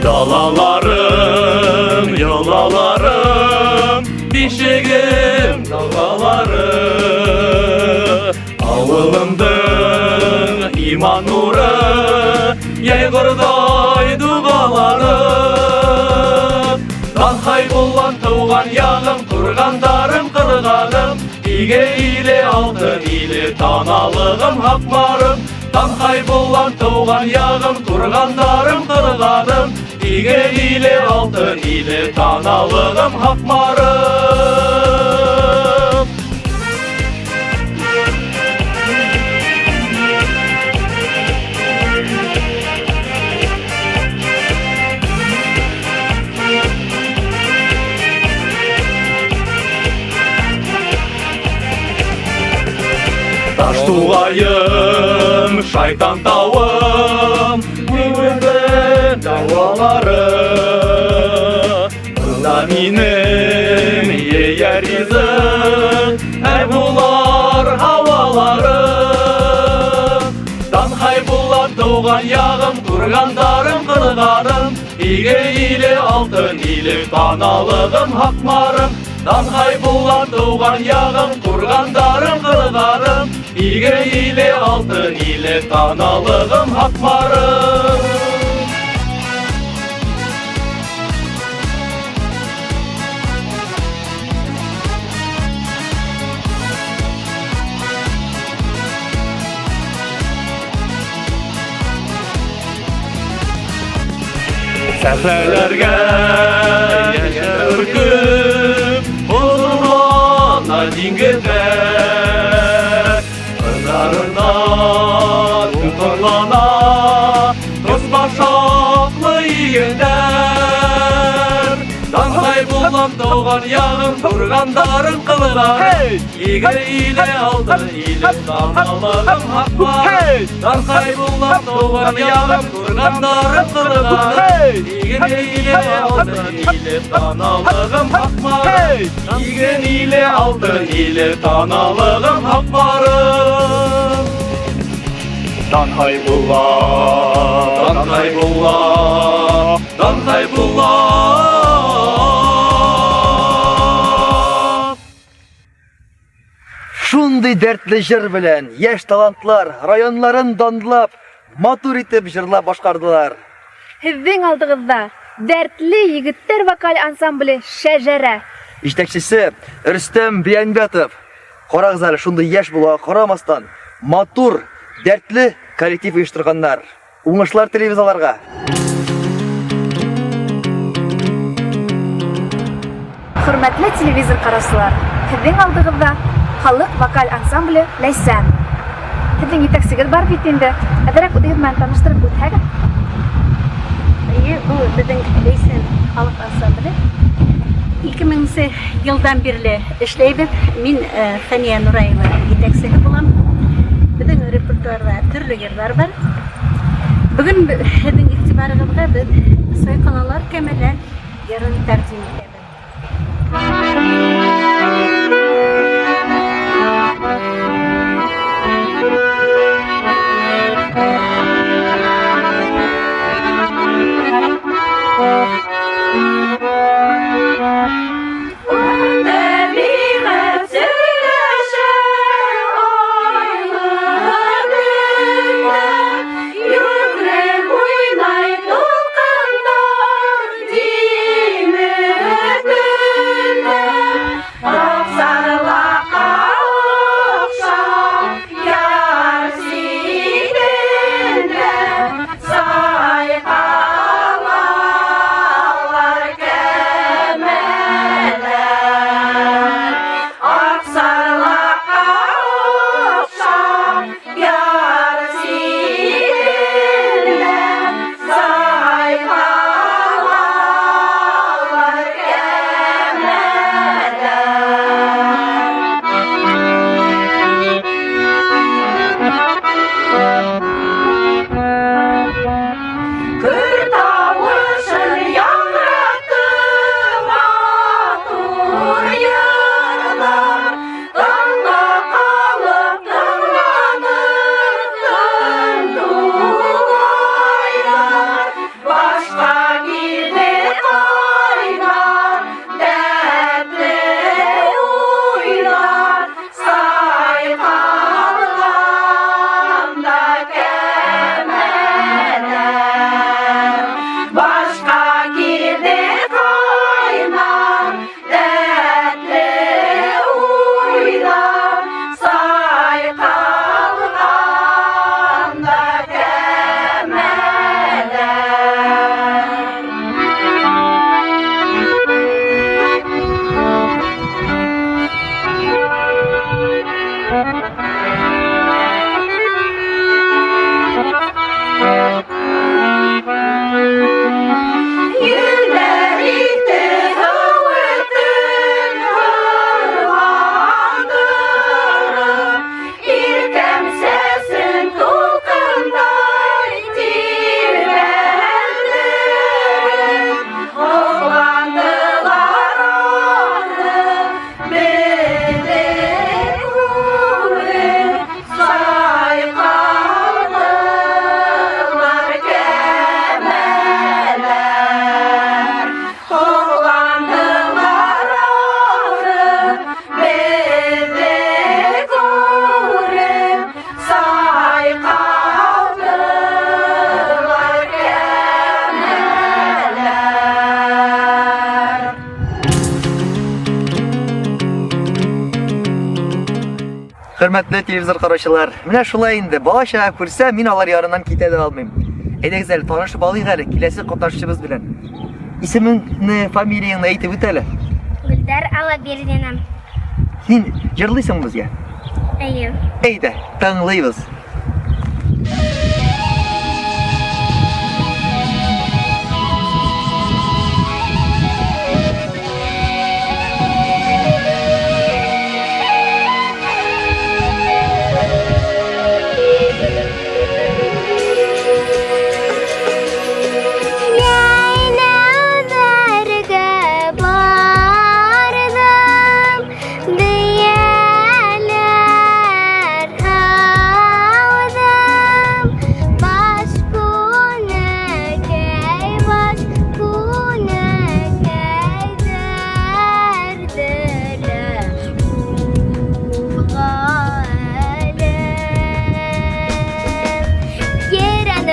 Dalalarım, yolalarım, bişigim dağaları Avılımdın iman nuru, yaygırday duaları Danhay bullan tuğan yağım, turgandarım kırganım İge ile altın ile tanalığım hakmarım Danhay bullan tuğan yağım, turgandarım kırganım İge ile altın ile tanalığım hakmarım Taş tuğayım, şeytan tavım Mümin davaları Kızda benim yer izim bular havaları Danhay bular tuğan yağım Kurgandarım kırganım İge ile altın ile tanalığım hakmarım Danhay bular tuğan yağım Kurgandarım kırganım İge ile altın ile tanalığım hakmarım Сәфәләргә яшәр үркеп, озынлана диңгеҙҙәр. Ырҙарында тутырлана ҡоз башаҡлы егеттәр. Таңһай булам тыуған яғым, торғандарын ҡылыға. Егер иле алды, иле таналығым һаҡма. Таңһай булам тыуған яғым, торғандарын ҡылыға. Егер иле алды, иле таналығым һаҡма. Егер иле алды, иле таналығым һаҡмарым. Таңһай була, таңһай була, таңһай була. Шундый дәртле җыр белән яшь талантлар районнарын данлап, матур итеп җырлап башкардылар. Һеҙҙең алдығыҙҙа дәртле егеттәр вокаль ансамбле «Шәжәрә». Җитәкчесе Рөстәм Биянбәтов. Карагыз әле, шундый яшь була карамастан, матур, дәртле коллектив оештырганнар. Уңышлар телибез аларга. Хөрмәтле телевизор караусылар, һеҙҙең алдығыҙҙа халыҡ вокаль ансамбле «Ләйсән». Һеҙҙең етәксегеҙ бар бит инде. Әҙерәк үҙегеҙ менән таныштырып үтһәгеҙ. Бұл біздің Ләйсән халыҡ ансамбле. 2000 йылдан бирле эшләйбеҙ. Мин Фәния Нураева етәксеһе булам. Беҙҙең репертуарҙа төрлө йырҙар бар. Бөгөн һеҙҙең иғтибарығыҙға беҙ «Сайҡалалар кәмәләр» йырын тәҡдим итәбеҙ. Хөрмәтле телевизор караучылар, менә шулай инде. Балача күрсә, мин алар ярынан китә дә алмыйм. Әйдәгез әле танышып алыйк әле киләсе катнашчыбыз белән. Исемеңне, фамилияңны әйтеп үт әле. Гөлдар Алабердинам. Син җырлыйсыңмы безгә? Әйе. Әйдә, тыңлыйбыз.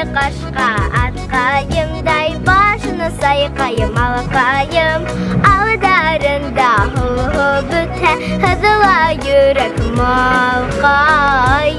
Қашқа атқайымдай башыны сайқайым алқайым алдарында бүте хызыла жүрек малқайым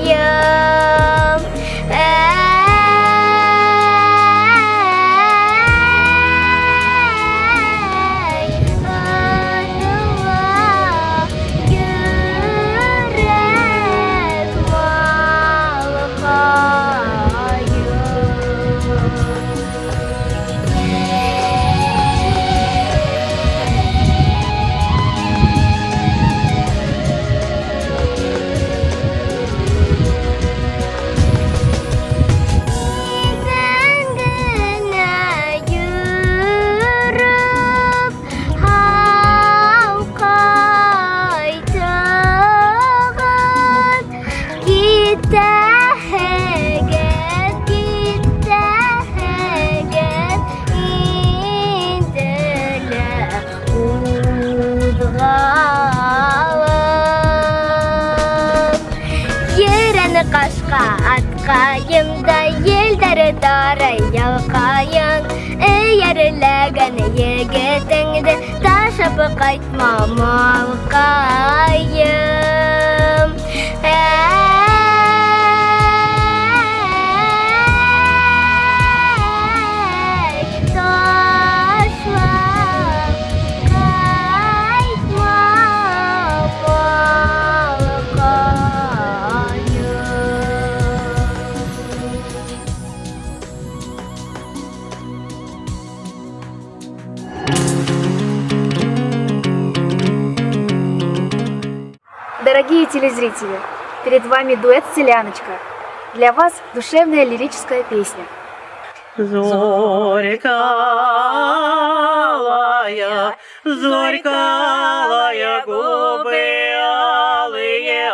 Қашқа атқайымда елдері дарай ялқайын Үйерілеген егетіңді ташып қайтма малқайым Дорогие телезрители, перед вами дуэт «Селяночка». Для вас душевная лирическая песня. Зорькалая, зорькалая, губы алые,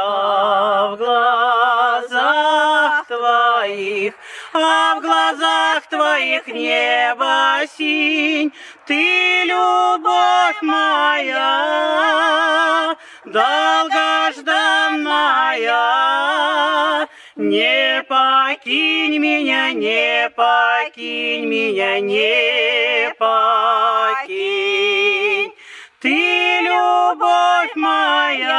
а в глазах твоих небо синь, ты любовь моя, долгожданная, не покинь меня, не покинь меня, не покинь. Ты любовь моя,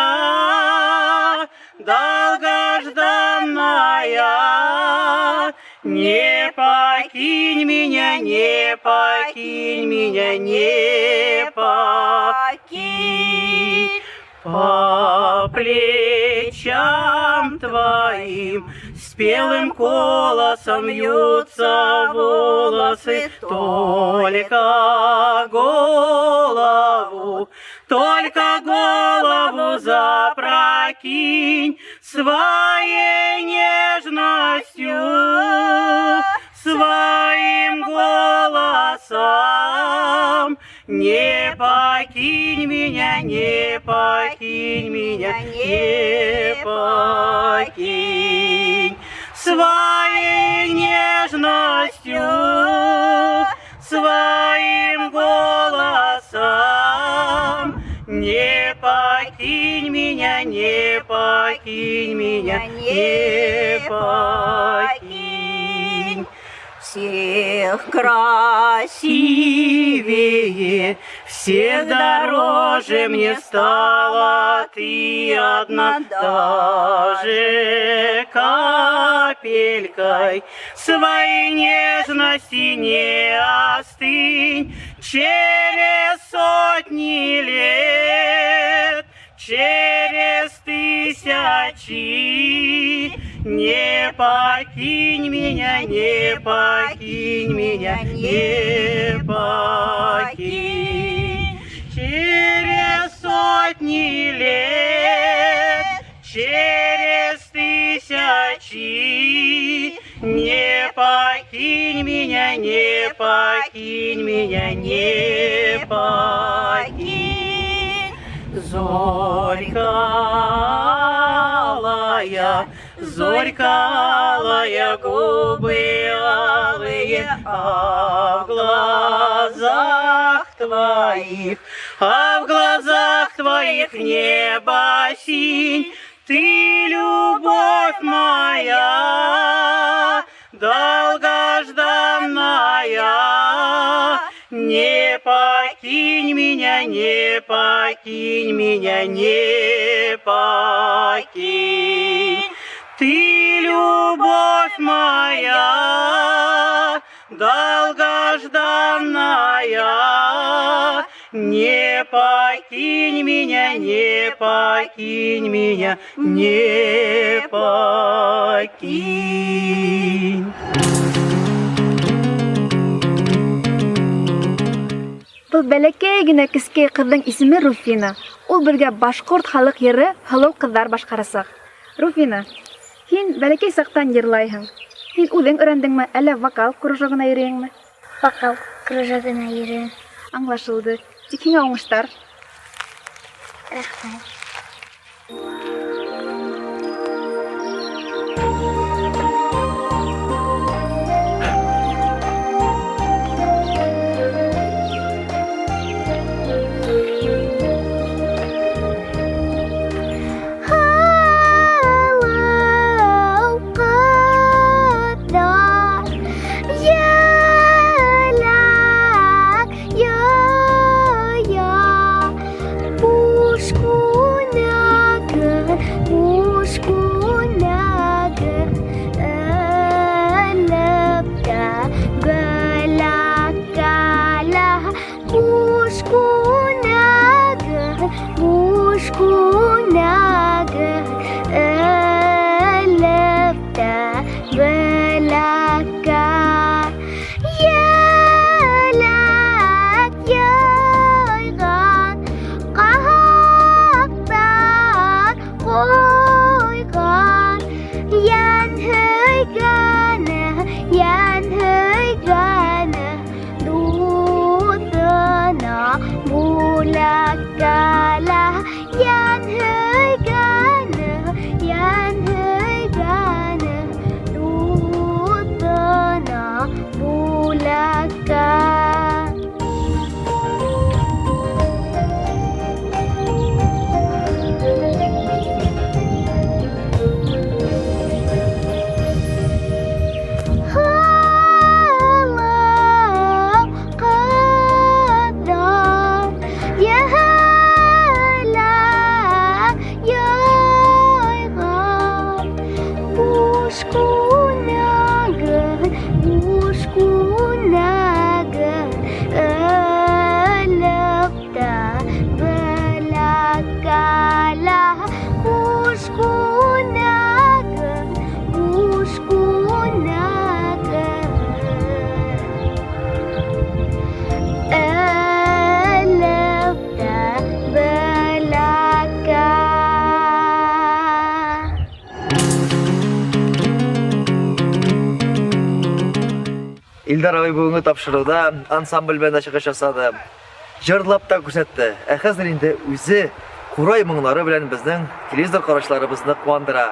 долгожданная, не покинь меня, не покинь меня, не покинь. По плечам твоим спелым колосом вьются волосы, только голову запрокинь своей нежностью, своим голосом. Не покинь меня, не покинь меня, не покинь своей нежностью, своим голосом. Не покинь меня, не покинь меня, не покинь. Всех красивее, всех дороже мне стала ты одна, даже капелька капелькой своей нежности не остынь. Через сотни лет, через тысячи, не покинь меня, не покинь меня, не покинь. Через сотни лет, через тысячи, не покинь меня, не покинь меня, не покинь. Зорькалая, зорькалая, губы алые, а в глазах твоих, а в глазах твоих небо синь. Ты, любовь моя, долгожданная, не покинь меня, не покинь меня, не покинь. Ты, любовь моя, долгожданная, не покинь меня, не покинь меня, не покинь. Бұл бәләкәй генә кескәй кыздың исеме Руфина. Ул бергә башкорт халык йыры «Һылыу кызлар» башкарасак. Руфина, һин бәләкәй сактан йырлайһың. Һин үҙең өйрәндеңме, әллә вокал кружогына йөрөйеңме? Вокал кружогына йөрөйем. Аңлашылды. Тик һиңә уңыштар. Рәхмәт. Илдар абый бүгенге тапшыруда ансамбль белән чыгыш ясады. Җырлап та күрсәтте. Ә хәзер инде үзе курай моңнары белән безнең телевизор карашларыбызны куандыра.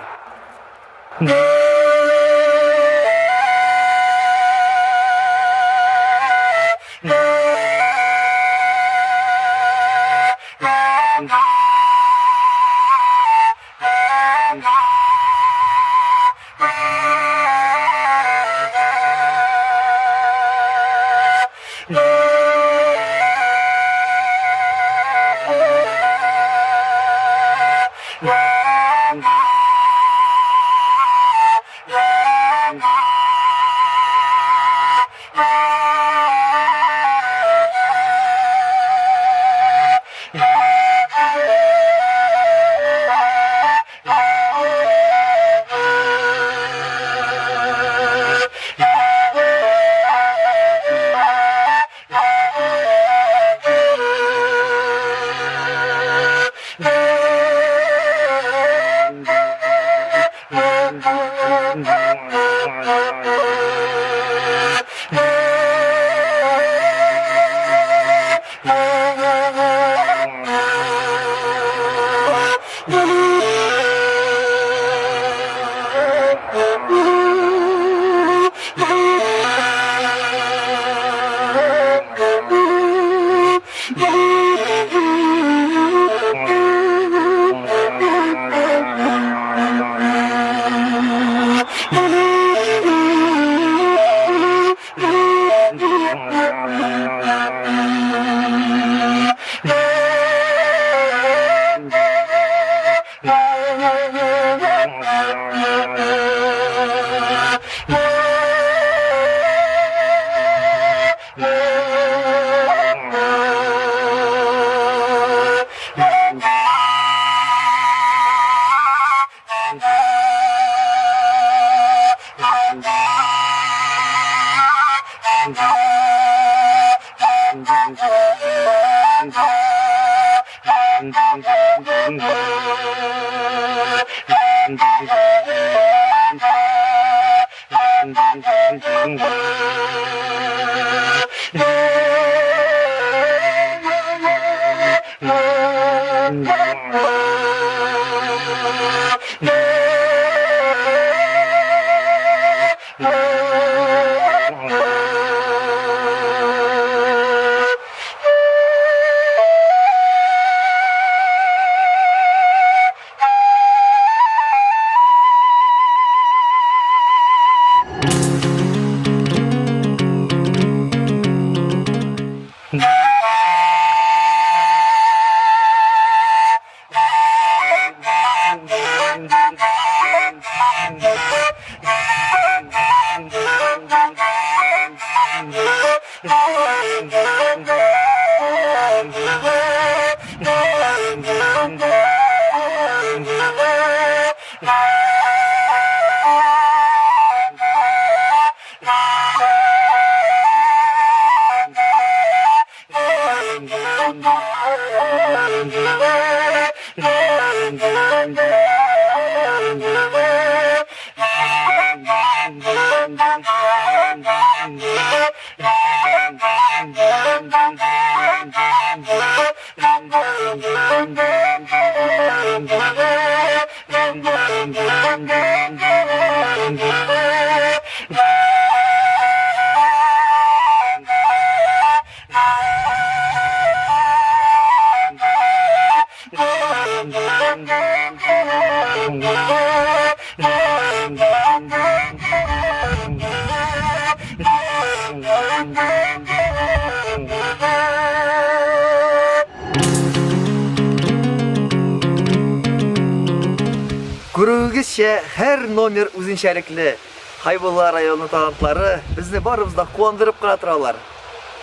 Күрүгезчә, һәр номер үзенчәлекле. Хайбулла районының талантлары безне барыбызда куандырып кына торалар.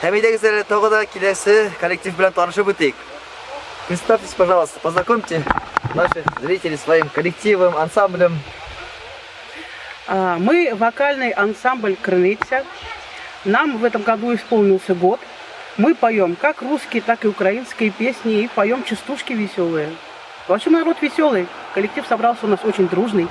Һәм әйдәгез тагы да киләсе коллектив белән танышып үтик. Представьтесь, пожалуйста, познакомьте наших зрителей своим коллективом, ансамблем. Мы вокальный ансамбль «Крыниця». Нам в этом году исполнился год. Мы поем как русские, так и украинские песни и поем частушки веселые. Вообще народ веселый. Коллектив собрался у нас очень дружный.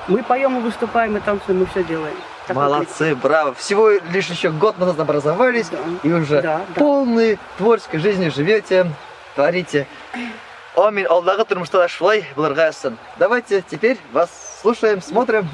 Мы поем и выступаем, и танцуем, и все делаем. Молодцы, браво. Всего лишь еще год назад образовались, и уже полной творческой жизнью живете, творите. Амин, алдағы тұрмышта да шулай булырга язсын. Давайте теперь вас слушаем, смотрим.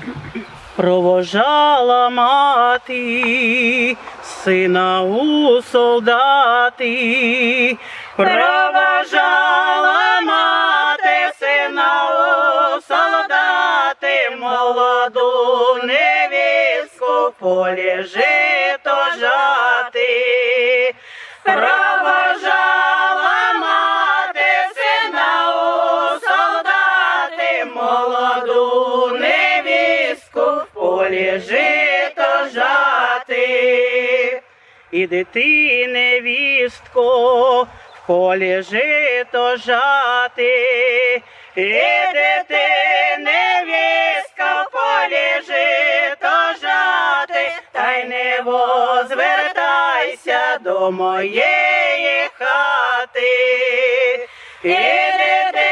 Провожала мати сина у солдати, провожала мати сина у солдати, молоду невістку в полі жито жати. Провожала мати сина у солдати, молоду невістку в полі жито жати. Іди ти, невістко, в полі жито жати. Іди ти, невістка, в полі жито жати, та й не возвертайся до моєї хати. Іди ти,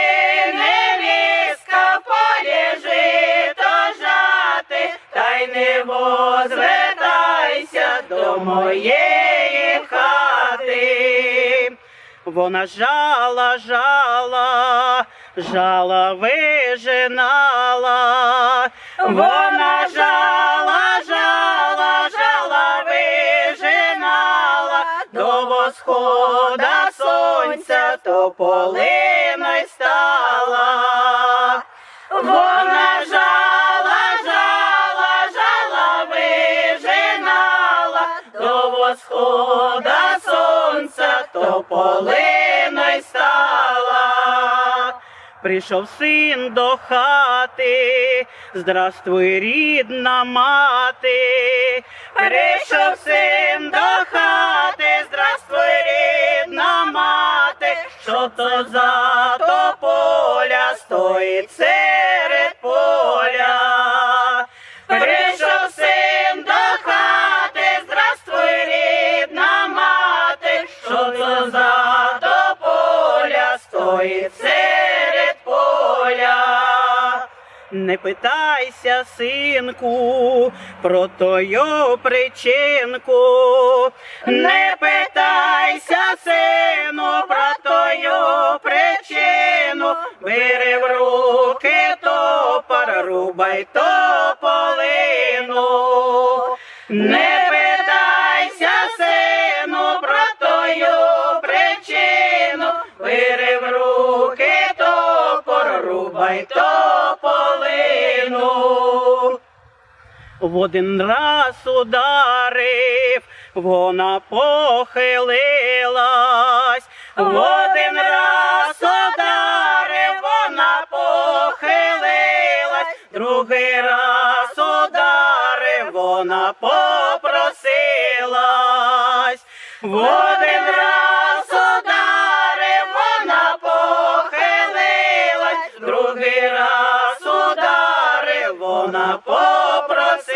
невістка, в полі жито жати, та й не хати, возвертайся до моєї хати. Вона жала, жала, жала вижинала. Вона жала, жала, жала вижинала, до восхода сонця тополиною стала. Вона жала, жала, жала вижинала, до восхода сонця тополиною стала. Прийшов син до хати, здравствуй, рідна мати. Прийшов син до хати, здравствуй, рідна мати, що то за тополя стоїть серед поля. Прийшов син до хати, здравствуй, рідна мати, що то за тополя стоїть серед поля. Не питайся, синку, про тою причинку. Не питайся, сину, про тою причину. Бери в руки топор, рубай тополину. Не питайся, сину, про тою причину. Бери в руки топор, рубай тополину. В один раз ударив, вона похилилась. В один раз ударив, вона похилилась. Другий раз ударив, вона попросилась. В один раз ударив, вона похилилась. Другий раз ударив, вона попросилась.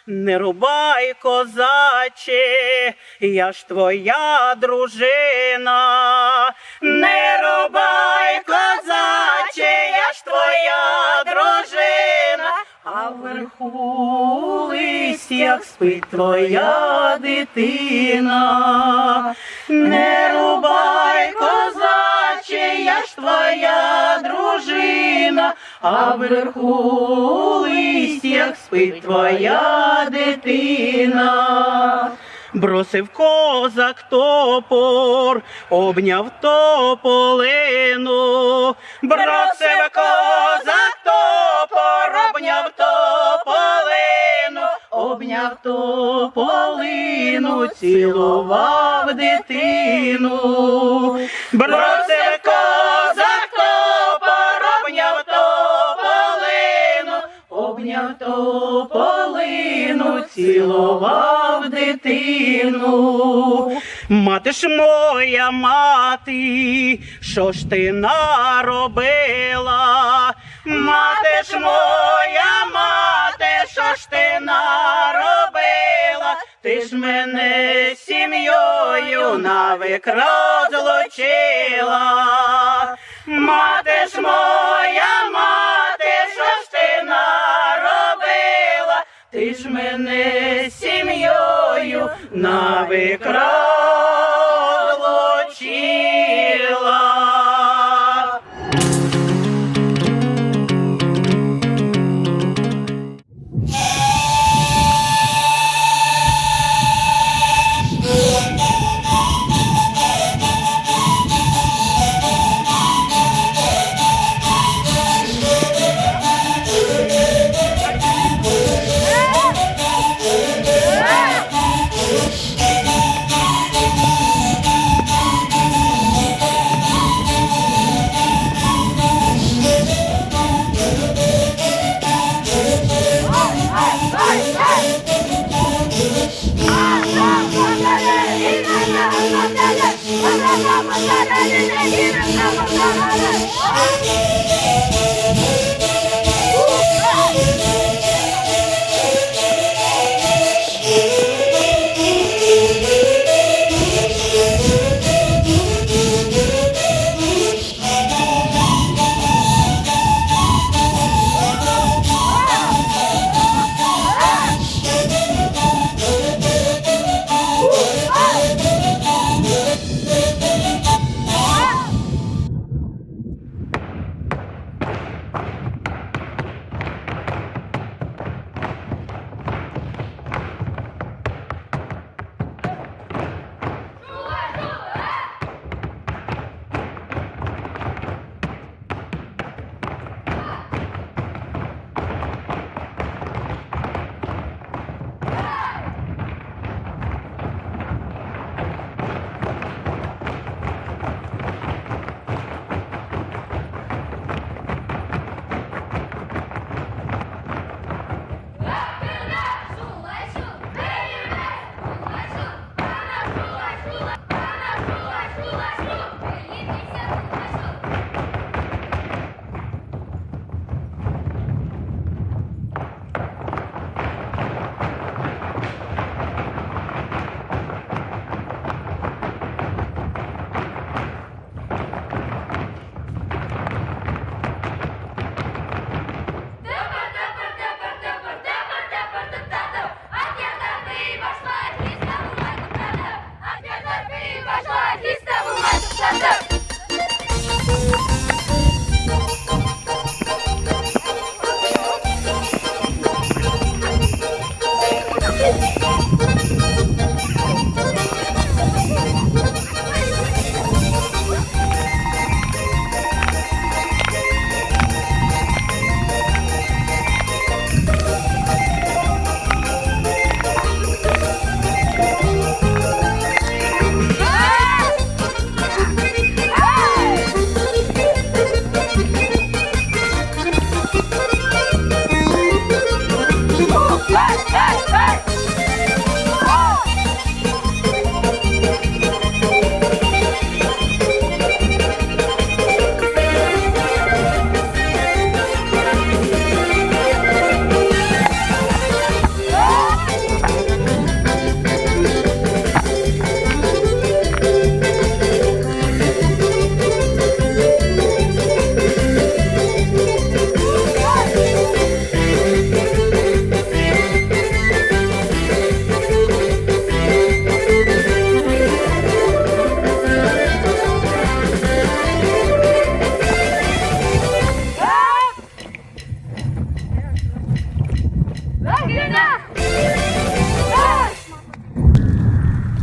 Не рубай, козаче, я ж твоя дружина. Не рубай, козаче, я ж твоя дружина, а вверху у листях спить твоя дитина. Не рубай, козаче, я ж твоя дружина, а вверху у листях спить твоя дитина. Бросив козак топор, обняв тополину. Бросив козак топор, обняв тополину, обняв тополину, цілував дитину. Бросив козак топор, обняв тополину, обняв тополину, цілував дитину. Мати ж моя мати, що ж ти наробила? Мати ж моя мати, що ж ти наробила? Ти ж мене з сім'єю навік розлучила. Мати ж моя мати, що ж ти наробила? Ти ж мене з сім'єю навік розлучила.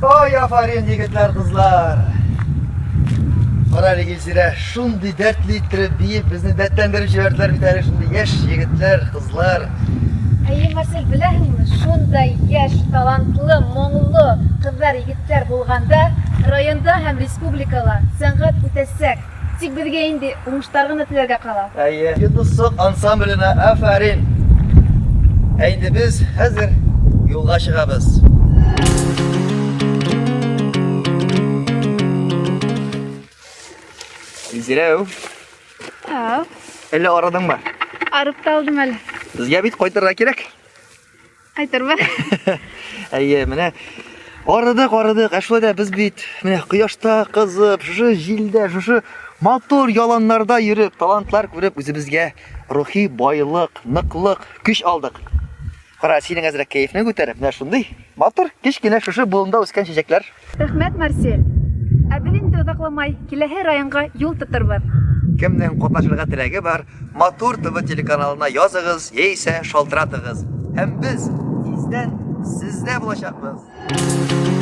Oy aferin yigitler kızlar. Kararı geçire şundi dertli ittirip deyip bizni dertlendirip jiberdiler bir tane şundi yaş yigitler kızlar. Әйе, Марсель, беләһеңме, шундай яшь, талантлы, моңлы кызлар, егетләр булганда районда һәм республикала сәнгать үтәсәк, тик безгә инде уңышлар гына теләргә кала. Әйе, Йондызсык ансамблена афәрин. Әйді біз хәзер юлга чыгабыз. Зирәү, Ау, әллә арадыңмы? арып та алдым әле. Безгә бит кайтырга кирәк. Кайтырба. Әйе, менә арыдык, ә шулай да без бит менә кояшта кызып, шушы җилдә, шушы матур яланнарда йөреп, талантлар күреп, үзебезгә рухи байлык, ныклык, көч алдык. Кара, синең әзрәк кәефне күтәреп, менә шундый матур, кечкенә шушы болында үскән чәчәкләр. Рәхмәт, Марсель. Ә без инде озакламай киләһе районга юл тотырбыз. Кемнең катнашырга теләге бар, Матур ТВ телеканалына языгыз, яисә шалтыратыгыз. Һәм без тиздән сездә булачакбыз.